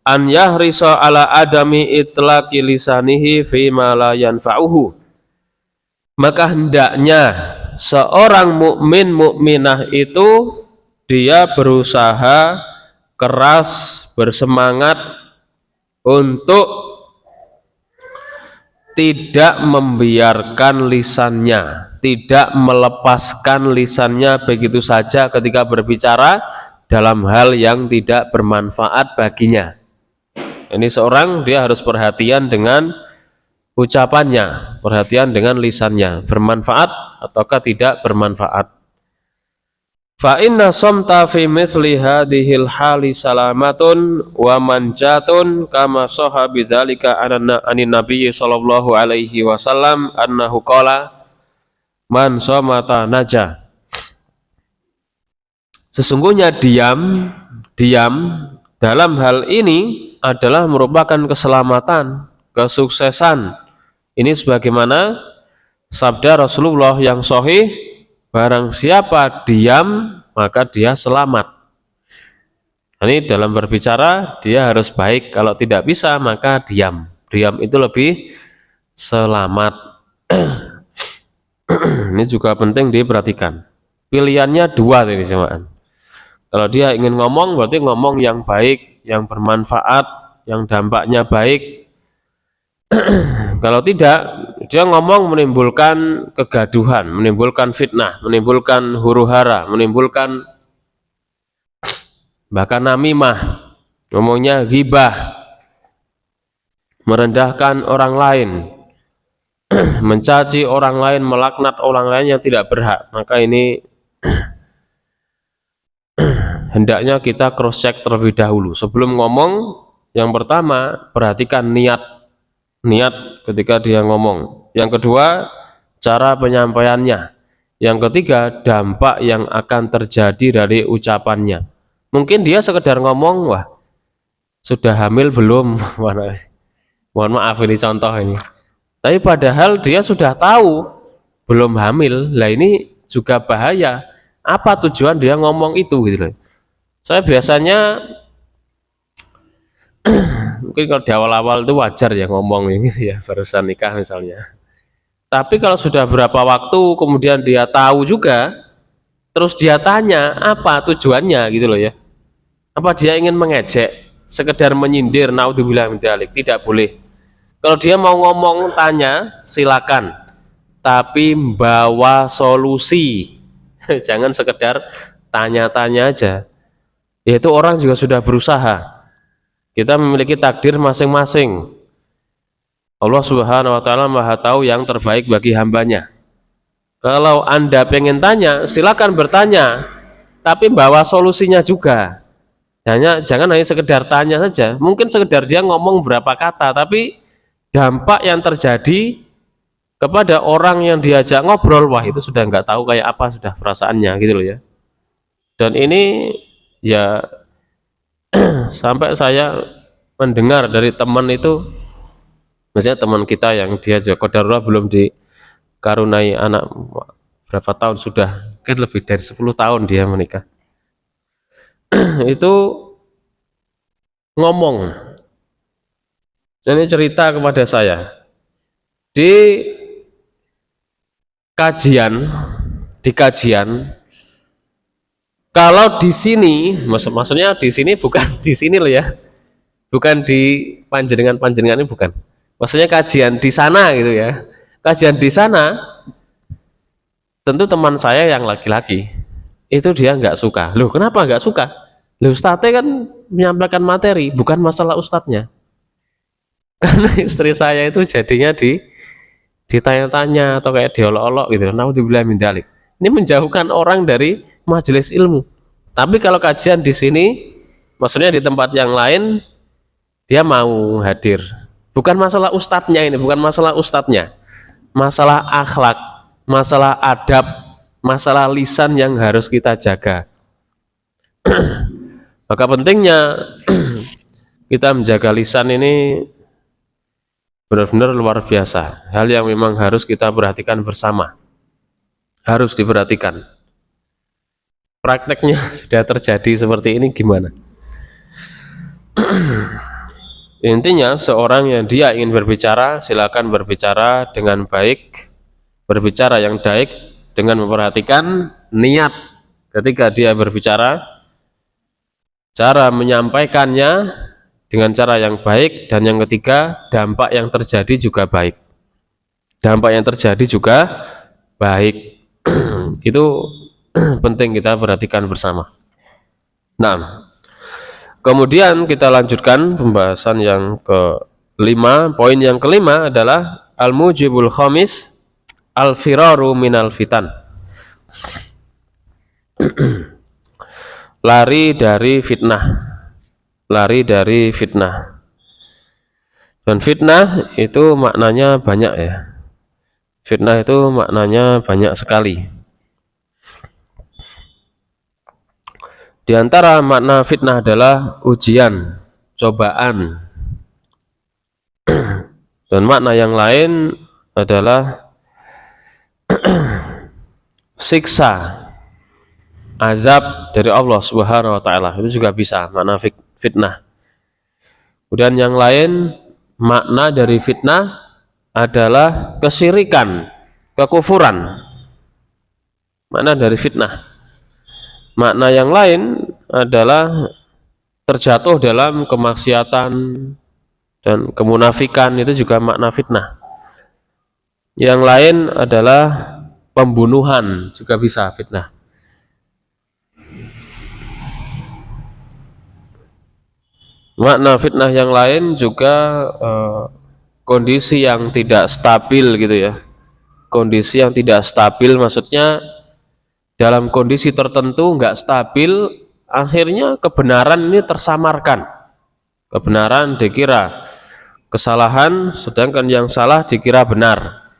an yahrisa ala adami itlaqi lisanihi fi ma la yanfa'uhu. Maka hendaknya seorang mukmin mukminah itu dia berusaha keras, bersemangat untuk tidak membiarkan lisannya, tidak melepaskan lisannya begitu saja ketika berbicara dalam hal yang tidak bermanfaat baginya. Ini seorang dia harus perhatian dengan ucapannya, perhatian dengan lisannya, bermanfaat ataukah tidak bermanfaat. Fa inna somta fi mithli hadhil hali salamatun wa manjatun kama sahha bidzalika anin nabiy sallallahu alaihi wasallam annahu qala man somata naja. Sesungguhnya diam dalam hal ini adalah merupakan keselamatan, kesuksesan. Ini sebagaimana sabda Rasulullah yang sahih, barang siapa diam maka dia selamat. Ini dalam berbicara dia harus baik, kalau tidak bisa maka diam. Diam itu lebih selamat. Ini juga penting diperhatikan. Pilihannya dua ini jemaah. Kalau dia ingin ngomong berarti ngomong yang baik, yang bermanfaat, yang dampaknya baik. Kalau tidak, dia ngomong menimbulkan kegaduhan, menimbulkan fitnah, menimbulkan huru-hara, menimbulkan bahkan namimah, ngomongnya ghibah, merendahkan orang lain, mencaci orang lain, melaknat orang lain yang tidak berhak. Maka ini hendaknya kita cross check terlebih dahulu sebelum ngomong. Yang pertama, perhatikan niat ketika dia ngomong. Yang kedua, cara penyampaiannya. Yang ketiga, dampak yang akan terjadi dari ucapannya. Mungkin dia sekedar ngomong, wah sudah hamil belum? Mohon maaf ini contoh ini. Tapi padahal dia sudah tahu belum hamil. Lah ini juga bahaya. Apa tujuan dia ngomong itu gitu loh. Saya biasanya mungkin kalau di awal-awal itu wajar ya ngomong gitu ya, barusan nikah misalnya. Tapi kalau sudah berapa waktu kemudian dia tahu juga, terus dia tanya apa tujuannya gitu loh ya. Apa dia ingin mengejek, sekedar menyindir, naudzubillah min dzalik, tidak boleh. Kalau dia mau ngomong tanya silakan, tapi bawa solusi. Jangan sekedar tanya-tanya aja. Yaitu orang juga sudah berusaha. Kita memiliki takdir masing-masing. Allah Subhanahu wa ta'ala Maha tahu yang terbaik bagi hambanya. Kalau Anda pengen tanya, silakan bertanya, tapi bawa solusinya juga. Jangan hanya sekedar tanya saja. Mungkin sekedar dia ngomong berapa kata, tapi dampak yang terjadi kepada orang yang diajak ngobrol, wah itu sudah nggak tahu kayak apa sudah perasaannya gitu loh ya. Dan ini ya sampai saya mendengar dari teman itu, maksudnya teman kita yang dia juga qadarullah belum dikarunai anak, berapa tahun sudah, kan lebih dari 10 tahun dia menikah. Itu ngomong, ini cerita kepada saya di kajian, kalau di sini, maksudnya di sini bukan di sini loh ya, bukan di panjenengan ini bukan, maksudnya kajian di sana gitu ya. Kajian di sana tentu teman saya yang laki-laki itu dia nggak suka. Loh kenapa nggak suka? Loh ustadznya kan menyampaikan materi, bukan masalah ustadznya. Karena istri saya itu jadinya ditanya-tanya atau kayak diolok-olok gitu. Naudzubillah min dzalik. Ini menjauhkan orang dari majelis ilmu. Tapi kalau kajian di sini, maksudnya di tempat yang lain, dia mau hadir. Bukan masalah ustadznya ini, bukan masalah ustadznya. Masalah akhlak, masalah adab, masalah lisan yang harus kita jaga. Maka pentingnya kita menjaga lisan ini benar-benar luar biasa. Hal yang memang harus kita perhatikan bersama. Harus diperhatikan. Prakteknya sudah terjadi seperti ini gimana? Intinya seorang yang dia ingin berbicara, silakan berbicara dengan baik, berbicara yang baik dengan memperhatikan niat ketika dia berbicara, cara menyampaikannya dengan cara yang baik, dan yang ketiga dampak yang terjadi juga baik. Dampak yang terjadi juga baik. Itu penting kita perhatikan bersama. Nah, kemudian kita lanjutkan pembahasan yang kelima. Poin yang kelima adalah al-mujibul khamis al-firaru minal fitan. Lari dari fitnah. Lari dari fitnah. Dan fitnah itu maknanya banyak ya. Fitnah itu maknanya banyak sekali. Di antara makna fitnah adalah ujian, cobaan. Dan makna yang lain adalah siksa, azab dari Allah Subhanahu wa taala. Itu juga bisa makna fitnah. Kemudian yang lain, makna dari fitnah adalah kesyirikan, kekufuran. Makna dari fitnah. Makna yang lain adalah terjatuh dalam kemaksiatan dan kemunafikan, itu juga makna fitnah. Yang lain adalah pembunuhan, juga bisa fitnah. Makna fitnah yang lain juga kondisi yang tidak stabil gitu ya. Kondisi yang tidak stabil maksudnya dalam kondisi tertentu nggak stabil, akhirnya kebenaran ini tersamarkan. Kebenaran dikira kesalahan, sedangkan yang salah dikira benar.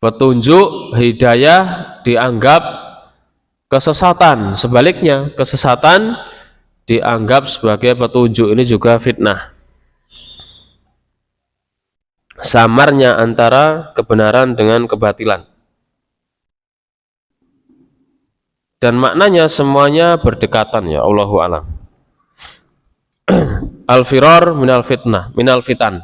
Petunjuk, hidayah dianggap kesesatan. Sebaliknya, kesesatan dianggap sebagai petunjuk. Ini juga fitnah. Samarnya antara kebenaran dengan kebatilan. Dan maknanya semuanya berdekatan ya, Allahu a'lam. Al-firar minal fitnah, minal fitan.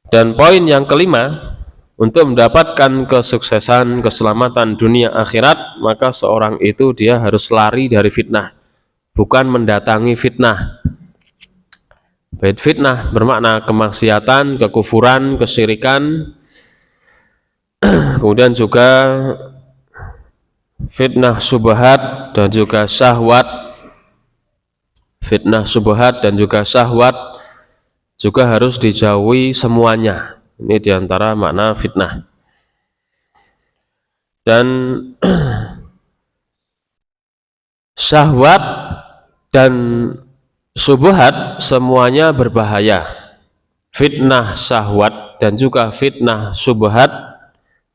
Dan poin yang kelima, untuk mendapatkan kesuksesan, keselamatan dunia akhirat, maka seorang itu dia harus lari dari fitnah, bukan mendatangi fitnah. Baik, fitnah bermakna kemaksiatan, kekufuran, kesyirikan, kemudian juga fitnah syubhat dan juga syahwat. Fitnah syubhat dan juga syahwat juga harus dijauhi semuanya. Ini diantara makna fitnah. Dan syahwat dan syubhat semuanya berbahaya. Fitnah syahwat dan juga fitnah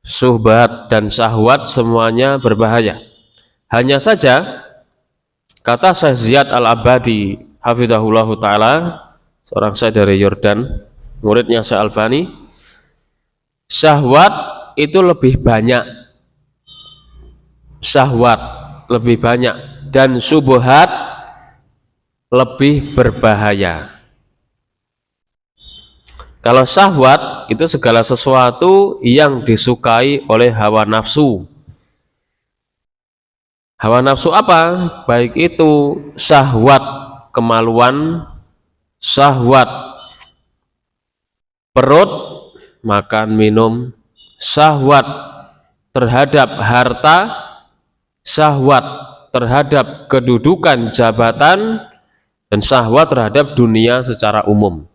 syubhat dan syahwat semuanya berbahaya. Hanya saja kata Syekh Ziyad Al-Abadi hafizahullahu taala, seorang syekh dari Yordan, muridnya Syekh Albani, syahwat itu lebih banyak. Syahwat lebih banyak dan syubhat lebih berbahaya. Kalau syahwat itu segala sesuatu yang disukai oleh hawa nafsu. Hawa nafsu apa? Baik itu syahwat kemaluan, syahwat perut, makan minum, syahwat terhadap harta, syahwat terhadap kedudukan jabatan, dan syahwat terhadap dunia secara umum.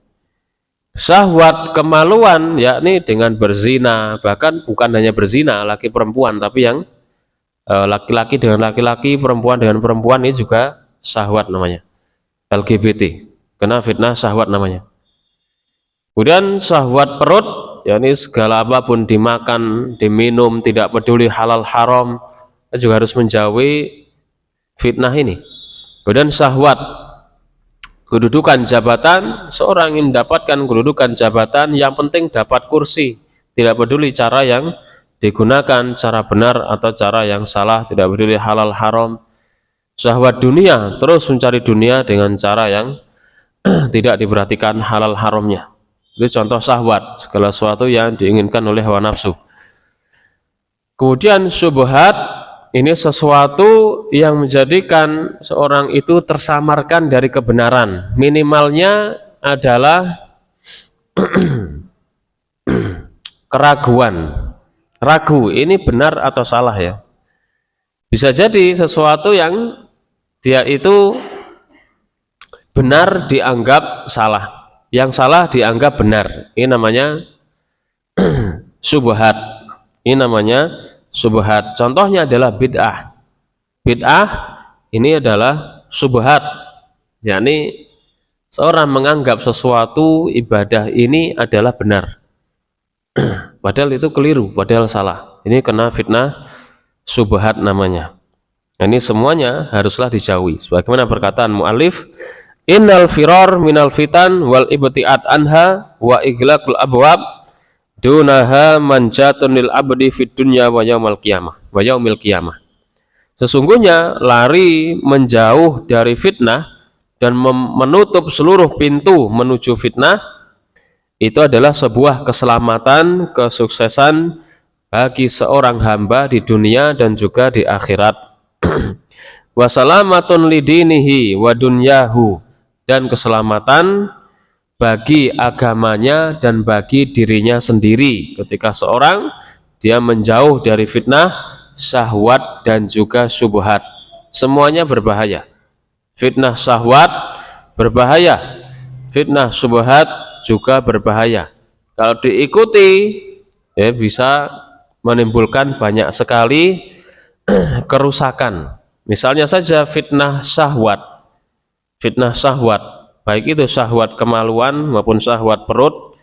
Syahwat kemaluan yakni dengan berzina, bahkan bukan hanya berzina laki perempuan, tapi yang laki-laki dengan laki-laki, perempuan dengan perempuan, ini juga syahwat namanya. LGBT, kena fitnah syahwat namanya. Kemudian syahwat perut, yakni segala apapun dimakan, diminum, tidak peduli halal haram, juga harus menjauhi fitnah ini. Kemudian syahwat kedudukan jabatan, seorang ingin mendapatkan kedudukan jabatan, yang penting dapat kursi, tidak peduli cara yang digunakan, cara benar atau cara yang salah, tidak peduli halal haram. Syahwat dunia, terus mencari dunia dengan cara yang tidak diperhatikan halal haramnya. Itu contoh syahwat, segala sesuatu yang diinginkan oleh hawa nafsu. Kemudian syubhat, ini sesuatu yang menjadikan seorang itu tersamarkan dari kebenaran. Minimalnya adalah keraguan. Ragu, ini benar atau salah ya. Bisa jadi sesuatu yang dia itu benar dianggap salah, yang salah dianggap benar. Ini namanya syubhat. Ini namanya syubhat. Contohnya adalah bid'ah. Bid'ah ini adalah syubhat, yakni seorang menganggap sesuatu ibadah ini adalah benar, padahal itu keliru, padahal salah. Ini kena fitnah syubhat namanya. Ini semuanya haruslah dijauhi. Sebagaimana perkataan mu'allif, innal firar minal fitan wal ibti'at anha wa iglaqul abwab dunaha manjatun lil abdi fid dunya wa yaumil qiyamah. Sesungguhnya lari menjauh dari fitnah dan menutup seluruh pintu menuju fitnah itu adalah sebuah keselamatan, kesuksesan bagi seorang hamba di dunia dan juga di akhirat. Wasalamatun lidinihi wa dunyahu, dan keselamatan bagi agamanya dan bagi dirinya sendiri ketika seorang dia menjauh dari fitnah syahwat dan juga syubhat. Semuanya berbahaya. Fitnah syahwat berbahaya, fitnah syubhat juga berbahaya. Kalau diikuti ya bisa menimbulkan banyak sekali kerusakan. Misalnya saja fitnah syahwat, baik itu syahwat kemaluan maupun syahwat perut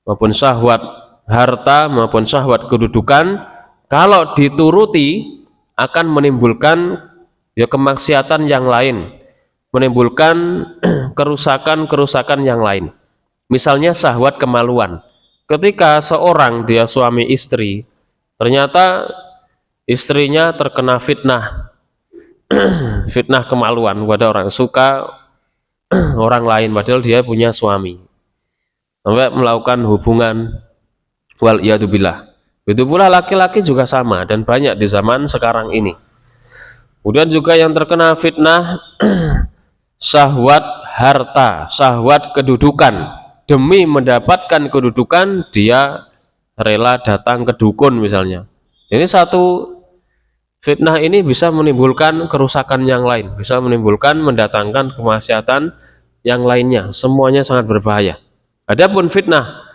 maupun syahwat harta maupun syahwat kedudukan, kalau dituruti akan menimbulkan ya kemaksiatan yang lain, menimbulkan kerusakan yang lain. Misalnya syahwat kemaluan, ketika seorang dia suami istri, ternyata istrinya terkena fitnah fitnah kemaluan pada orang, suka orang lain padahal dia punya suami, sampai melakukan hubungan, wal iyadzubillah. Begitu pula laki-laki juga sama, dan banyak di zaman sekarang ini. Kemudian juga yang terkena fitnah syahwat harta, syahwat kedudukan, demi mendapatkan kedudukan dia rela datang ke dukun misalnya. Ini satu fitnah, ini bisa menimbulkan kerusakan yang lain, bisa menimbulkan mendatangkan kemaksiatan yang lainnya. Semuanya sangat berbahaya. Adapun fitnah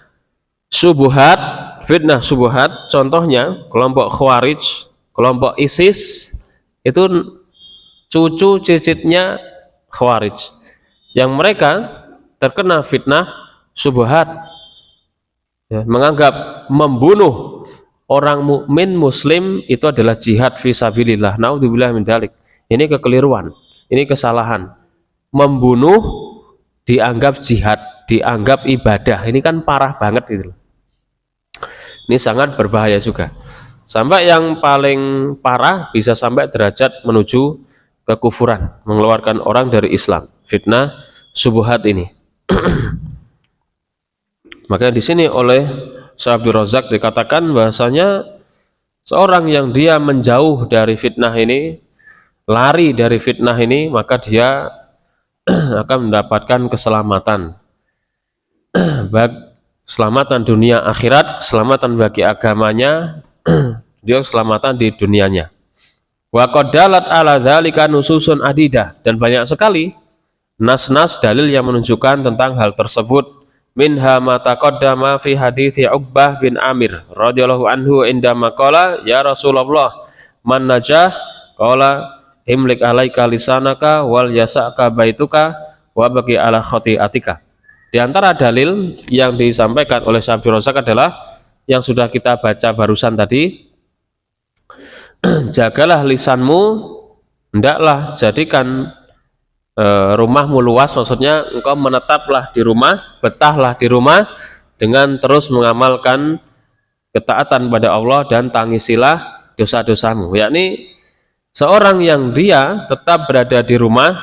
syubhat, contohnya kelompok Khawarij Kelompok ISIS itu cucu cicitnya Khawarij, yang mereka terkena fitnah syubhat, ya, menganggap membunuh orang mukmin muslim itu adalah jihad fisabilillah. Naudzubillah min dzalik. Ini kekeliruan, ini kesalahan. Membunuh dianggap jihad, dianggap ibadah. Ini kan parah banget gitu. Ini sangat berbahaya juga. Sampai yang paling parah bisa sampai derajat menuju kekufuran, mengeluarkan orang dari Islam. Fitnah syubhat ini. Maka di sini oleh Syekh Abdul Razak dikatakan bahasanya seorang yang dia menjauh dari fitnah ini, lari dari fitnah ini, maka dia akan mendapatkan keselamatan. Baik keselamatan dunia akhirat, keselamatan bagi agamanya, dia keselamatan di dunianya. Wa qad dalat ala dzalika nususun adidah, dan banyak sekali nas-nas dalil yang menunjukkan tentang hal tersebut. Minha ma taqaddama fi hadits Uqbah bin Amir radhiyallahu anhu indama qala ya Rasulullah man najah qala imlik alaika lisanaka wal yasaka baituka wa baqi ala khati'atika. Di antara dalil yang disampaikan oleh Syekh Abdul Razak adalah yang sudah kita baca barusan tadi, jagalah lisanmu, hendaklah jadikan rumahmu luas, maksudnya engkau menetaplah di rumah, betahlah di rumah dengan terus mengamalkan ketaatan pada Allah dan tangisilah dosa-dosamu. Yakni seorang yang dia tetap berada di rumah,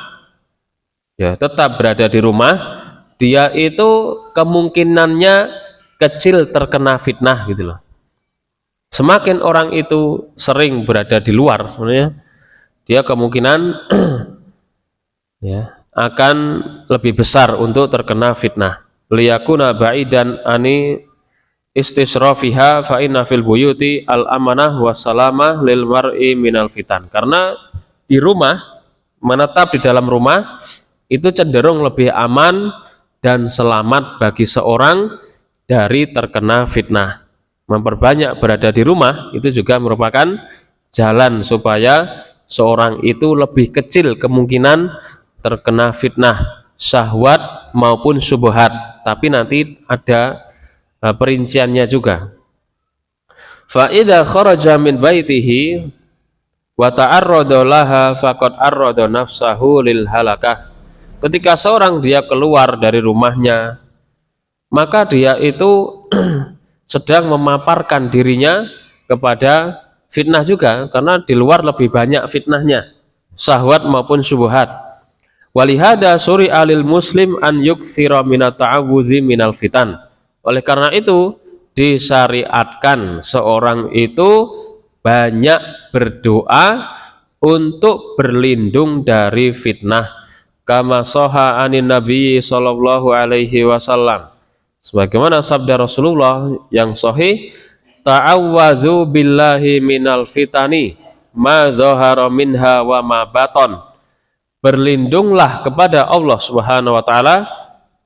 ya tetap berada di rumah, dia itu kemungkinannya kecil terkena fitnah gitu loh. Semakin orang itu sering berada di luar, sebenarnya dia kemungkinan ya akan lebih besar untuk terkena fitnah. Liyakuna ba'idan ani istisrafiha fa inna fil buyuti al amanah wassalamah lil mar'i minal fitan. Karena di rumah, menetap di dalam rumah itu cenderung lebih aman dan selamat bagi seorang dari terkena fitnah. Memperbanyak berada di rumah itu juga merupakan jalan supaya seorang itu lebih kecil kemungkinan terkena fitnah syahwat maupun syubhat, tapi nanti ada perinciannya juga. Fa idza kharaja min baitihi wa ta'arrada laha faqad arrada nafsahu lil halakah. Ketika seorang dia keluar dari rumahnya, maka dia itu sedang memaparkan dirinya kepada fitnah juga, karena di luar lebih banyak fitnahnya, syahwat maupun syubhat. Walihada suri alil muslim an yuktsira minat ta'awuzi minal fitan. Oleh karena itu disyariatkan seorang itu banyak berdoa untuk berlindung dari fitnah. Kama soha anin nabi sallallahu alaihi wasallam, sebagaimana sabda Rasulullah yang sahih, ta'awwadzu billahi minal fitani ma zahara minha wa ma baton. Berlindunglah kepada Allah Subhanahu wa taala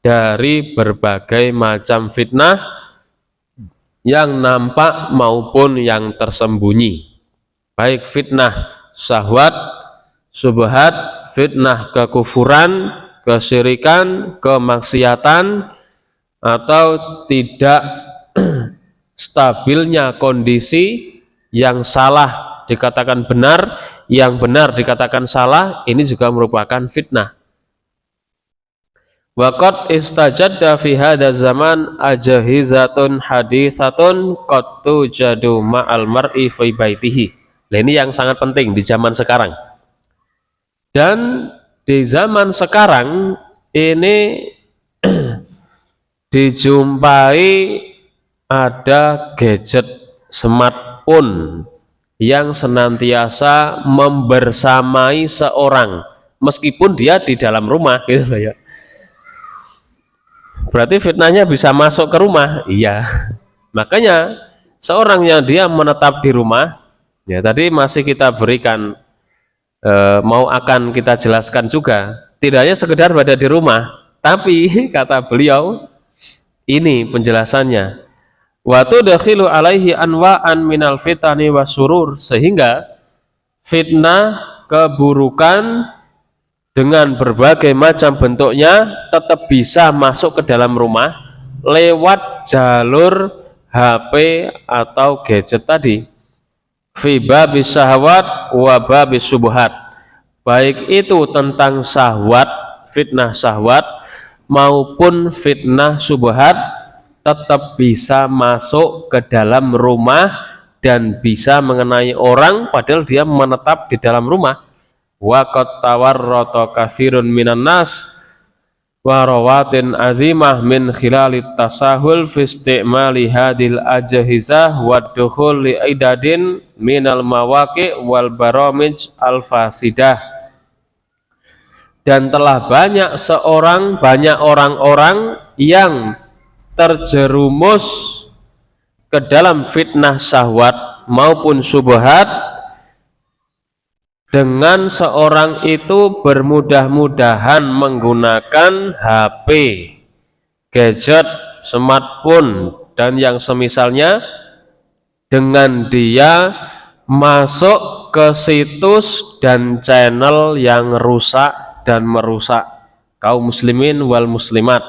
dari berbagai macam fitnah yang nampak maupun yang tersembunyi, baik fitnah syahwat, syubhat, fitnah kekufuran, kesyirikan, kemaksiatan, atau tidak stabilnya kondisi, yang salah dikatakan benar, yang benar dikatakan salah, ini juga merupakan fitnah. Waqad istajadda fi hadza zaman ajhizatun hadisatun qad tujadu ma'al mar'i fi baitihi. Nah, ini yang sangat penting di zaman sekarang. Dan di zaman sekarang ini dijumpai ada gadget smartphone yang senantiasa membersamai seorang meskipun dia di dalam rumah gitu loh ya. Berarti fitnahnya bisa masuk ke rumah. Iya. Makanya seorang yang dia menetap di rumah, ya tadi masih kita berikan mau akan kita jelaskan juga, tidak hanya sekedar berada di rumah, tapi kata beliau ini penjelasannya, wa tudkhilu alaihi anwa'an minal fitani wasurur, sehingga fitnah, keburukan dengan berbagai macam bentuknya tetap bisa masuk ke dalam rumah lewat jalur HP atau gadget tadi. Fi babis syahwat wa babis subuhat, baik itu tentang syahwat, fitnah syahwat maupun fitnah subuhat tetap bisa masuk ke dalam rumah dan bisa mengenai orang padahal dia menetap di dalam rumah. Wa qad tawarrata katsirun minan nas wa rawatin azimah min khilalit tasahul fi istimali hadil ajhizah wa dukhul li idadin minal mawaqi wal baramij al fasidah. Dan telah banyak orang-orang yang terjerumus ke dalam fitnah syahwat maupun syubhat dengan seorang itu bermudah-mudahan menggunakan HP, gadget, smartphone dan yang semisalnya, dengan dia masuk ke situs dan channel yang rusak dan merusak kaum muslimin wal muslimat.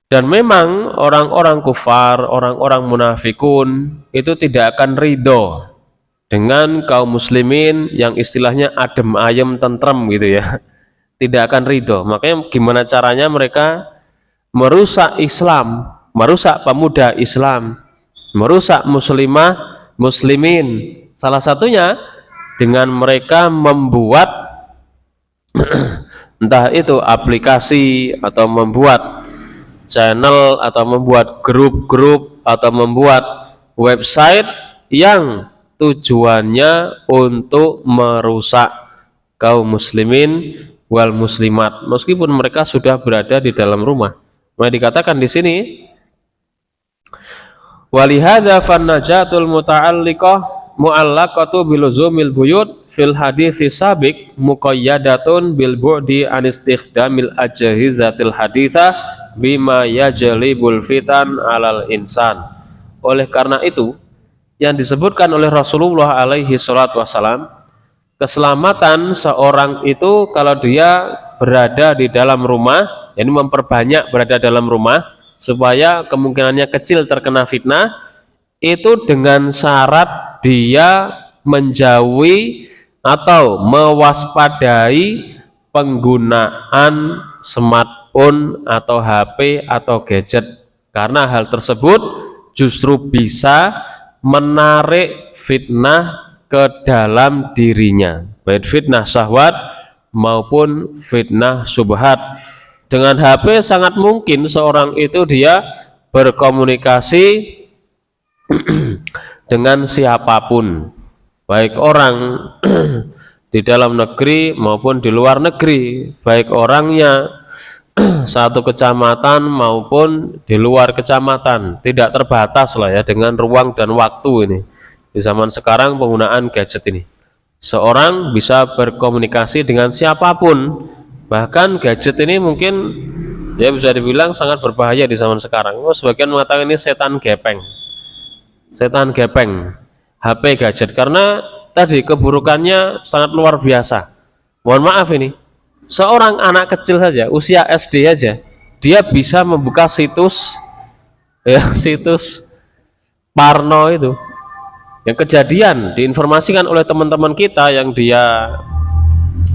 Dan memang orang-orang kufar, orang-orang munafikun itu tidak akan ridho dengan kaum muslimin yang istilahnya adem ayem tentrem gitu ya, tidak akan ridho. Makanya gimana caranya mereka merusak Islam, merusak pemuda Islam, merusak muslimah muslimin, salah satunya dengan mereka membuat entah itu aplikasi atau membuat channel atau membuat grup-grup atau membuat website yang tujuannya untuk merusak kaum muslimin wal muslimat meskipun mereka sudah berada di dalam rumah. Maka dikatakan di sini walihadza fannajatul muta'alliqah mu'allaqatu biluzumil buyut fil haditsis sabiq muqayyadatun bil bu'di an istikhdamil ajhizatil haditsah bima yajlibul fitan alal insan. Oleh karena itu yang disebutkan oleh Rasulullah alaihi salatu wassalam, keselamatan seorang itu kalau dia berada di dalam rumah, ini memperbanyak berada dalam rumah supaya kemungkinannya kecil terkena fitnah, itu dengan syarat dia menjauhi atau mewaspadai penggunaan smartphone atau HP atau gadget, karena hal tersebut justru bisa menarik fitnah ke dalam dirinya, baik fitnah syahwat maupun fitnah subhat. Dengan HP sangat mungkin seorang itu dia berkomunikasi dengan siapapun, baik orang di dalam negeri maupun di luar negeri, baik orangnya satu kecamatan maupun di luar kecamatan, tidak terbatas lah ya dengan ruang dan waktu ini. Di zaman sekarang penggunaan gadget ini, seorang bisa berkomunikasi dengan siapapun, bahkan gadget ini mungkin ya bisa dibilang sangat berbahaya di zaman sekarang. Sebagian mengatakan ini setan gepeng HP gadget, karena tadi keburukannya sangat luar biasa. Mohon maaf ini, seorang anak kecil saja, usia SD aja, dia bisa membuka situs Parno itu, yang kejadian diinformasikan oleh teman-teman kita yang dia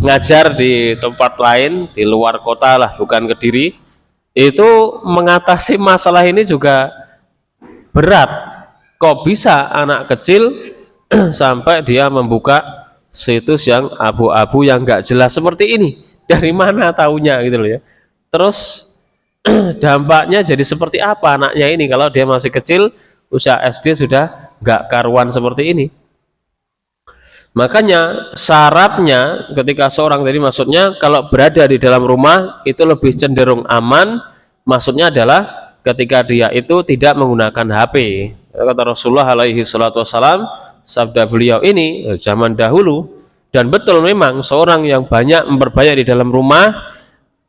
ngajar di tempat lain di luar kota lah, bukan Kediri, itu mengatasi masalah ini juga berat. Kok bisa anak kecil sampai dia membuka situs yang abu-abu yang nggak jelas seperti ini? Dari mana taunya gitu loh ya. Terus dampaknya jadi seperti apa anaknya ini kalau dia masih kecil, usia SD sudah nggak karuan seperti ini. Makanya syaratnya ketika seorang tadi, maksudnya kalau berada di dalam rumah itu lebih cenderung aman, maksudnya adalah ketika dia itu tidak menggunakan HP. Kata Rasulullah alaihi salatu wassalam, sabda beliau ini zaman dahulu, dan betul memang seorang yang banyak memperbanyak di dalam rumah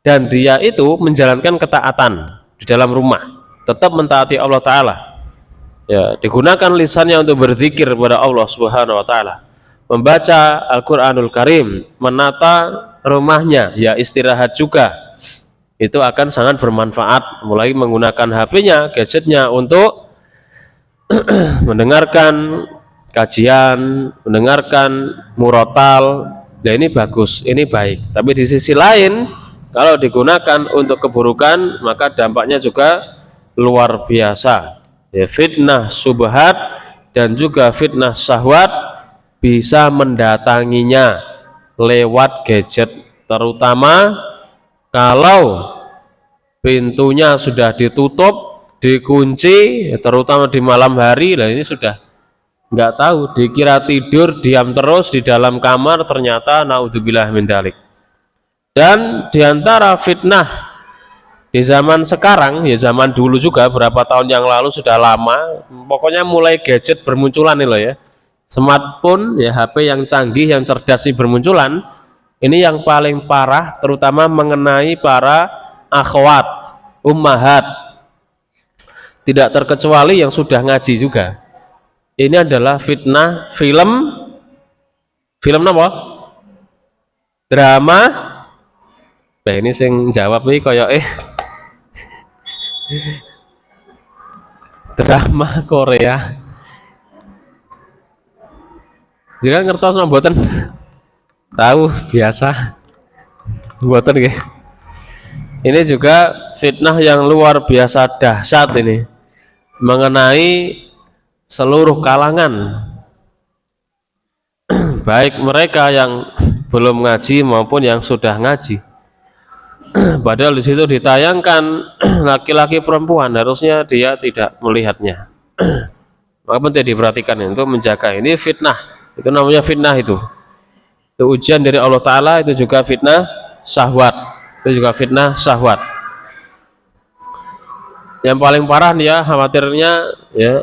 dan dia itu menjalankan ketaatan di dalam rumah, tetap mentaati Allah Ta'ala, Ya, digunakan lisannya untuk berzikir kepada Allah Subhanahu wa taala. Membaca Al-Qur'anul Karim, menata rumahnya, ya istirahat juga. Itu akan sangat bermanfaat, mulai menggunakan HP-nya, gadgetnya untuk mendengarkan kajian, mendengarkan murotal. Ya ini bagus, ini baik. Tapi di sisi lain, kalau digunakan untuk keburukan, maka dampaknya juga luar biasa. Ya, fitnah subhat dan juga fitnah syahwat bisa mendatanginya lewat gadget, terutama kalau pintunya sudah ditutup, dikunci, terutama di malam hari. Lah ini sudah nggak tahu, dikira tidur, diam terus di dalam kamar, ternyata naudzubillah min dzalik. Dan diantara fitnah di zaman sekarang, ya zaman dulu juga berapa tahun yang lalu sudah lama, pokoknya mulai gadget bermunculan nih loh ya, smartphone, ya HP yang canggih, yang cerdas ini bermunculan. Ini yang paling parah, terutama mengenai para akhwat, ummahat, tidak terkecuali yang sudah ngaji juga. Ini adalah fitnah film apa? Drama. Nah ini sing jawab nih koyo drama Korea. Jangan ngertos no mboten? Tahu biasa. Mboten nggih. Ini juga fitnah yang luar biasa dahsyat ini, mengenai seluruh kalangan, baik mereka yang belum ngaji maupun yang sudah ngaji. Padahal di situ ditayangkan laki-laki perempuan, harusnya dia tidak melihatnya. Maka penting diperhatikan untuk menjaga. Ini fitnah, itu namanya fitnah itu ujian dari Allah Ta'ala. Itu juga fitnah syahwat, itu juga fitnah syahwat. Yang paling parah nih ya, khawatirnya ya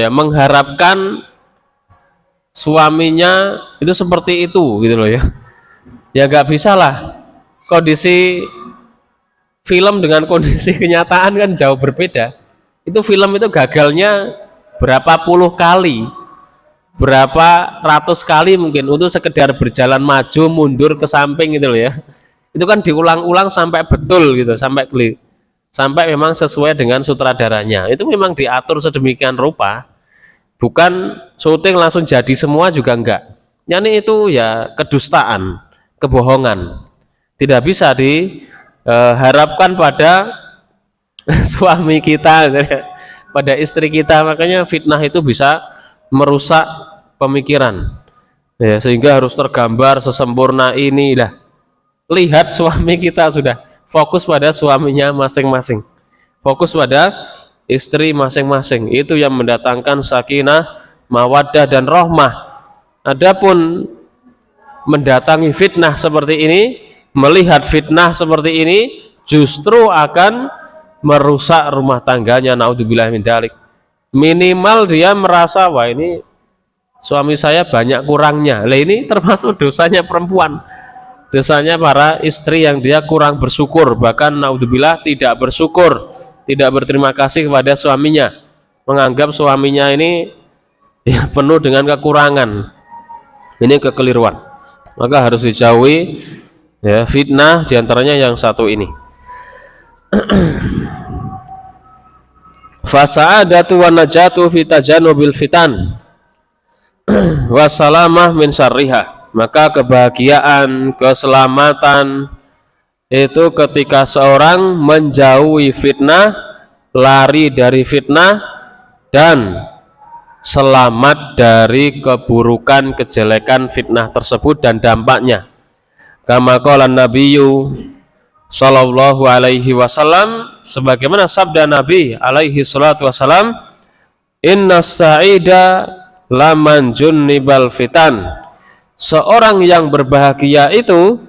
mengharapkan suaminya itu seperti itu gitu loh ya. Ya nggak bisa lah, kondisi film dengan kondisi kenyataan kan jauh berbeda. Itu film itu gagalnya berapa puluh kali, berapa ratus kali mungkin, untuk sekedar berjalan maju mundur ke samping gitu loh ya. Itu kan diulang-ulang sampai betul gitu, sampai memang sesuai dengan sutradaranya. Itu memang diatur sedemikian rupa, bukan syuting langsung jadi semua juga enggak. Yani itu ya kedustaan, kebohongan. Tidak bisa diharapkan pada suami kita, pada istri kita. Makanya fitnah itu bisa merusak pemikiran ya, sehingga harus tergambar sesempurna ini lah. Lihat suami kita sudah fokus pada suaminya masing-masing, fokus pada istri masing-masing. Itu yang mendatangkan sakinah, mawaddah dan rahmah. Adapun mendatangi fitnah seperti ini, melihat fitnah seperti ini, justru akan merusak rumah tangganya, naudzubillah min dzalik. Minimal dia merasa, wah ini suami saya banyak kurangnya. Lah ini termasuk dosanya perempuan, dosanya para istri yang dia kurang bersyukur, bahkan naudzubillah tidak bersyukur, tidak berterima kasih kepada suaminya, menganggap suaminya ini ya penuh dengan kekurangan. Ini kekeliruan. Maka harus dijauhi ya fitnah, diantaranya yang satu ini. Fasa'adatu wa najatu fi tajannubil fitan wassalamah min syarriha. Maka kebahagiaan, keselamatan itu ketika seorang menjauhi fitnah, lari dari fitnah, dan selamat dari keburukan, kejelekan fitnah tersebut dan dampaknya. Kama qala nabiyyu sallallahu alaihi wasallam, sebagaimana sabda Nabi alaihi salatu wasallam, inna sa'ida laman junnibal fitan. Seorang yang berbahagia itu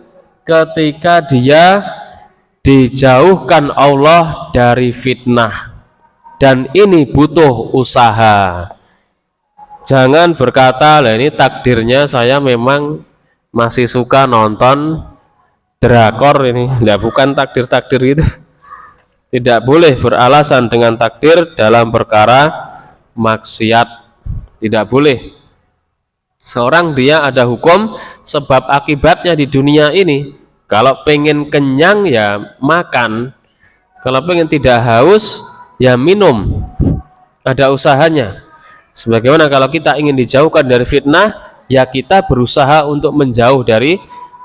ketika dia dijauhkan Allah dari fitnah, dan ini butuh usaha. Jangan berkata, lah ini takdirnya saya memang masih suka nonton drakor ini. Nah, bukan takdir-takdir itu. Tidak boleh beralasan dengan takdir dalam perkara maksiat. Tidak boleh. Seorang dia ada hukum sebab akibatnya di dunia ini. Kalau pengen kenyang ya makan, kalau pengen tidak haus ya minum. Ada usahanya. Sebagaimana kalau kita ingin dijauhkan dari fitnah, ya kita berusaha untuk menjauh dari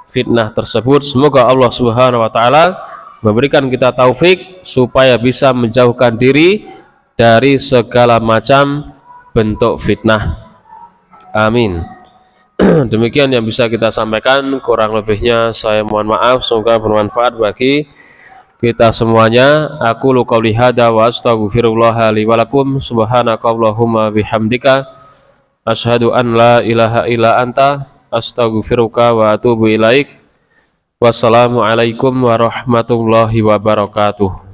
fitnah tersebut. Semoga Allah Subhanahu wa taala memberikan kita taufik supaya bisa menjauhkan diri dari segala macam bentuk fitnah. Amin. Demikian yang bisa kita sampaikan, kurang lebihnya saya mohon maaf. Semoga bermanfaat bagi kita semuanya. Aku qouli hada wa astaghfirullah li wa lakum. Subhanakallahumma bihamdika asyhadu an la ilaha illa anta astaghfiruka wa atubu ilaik. Wassalamualaikum warahmatullahi wabarakatuh.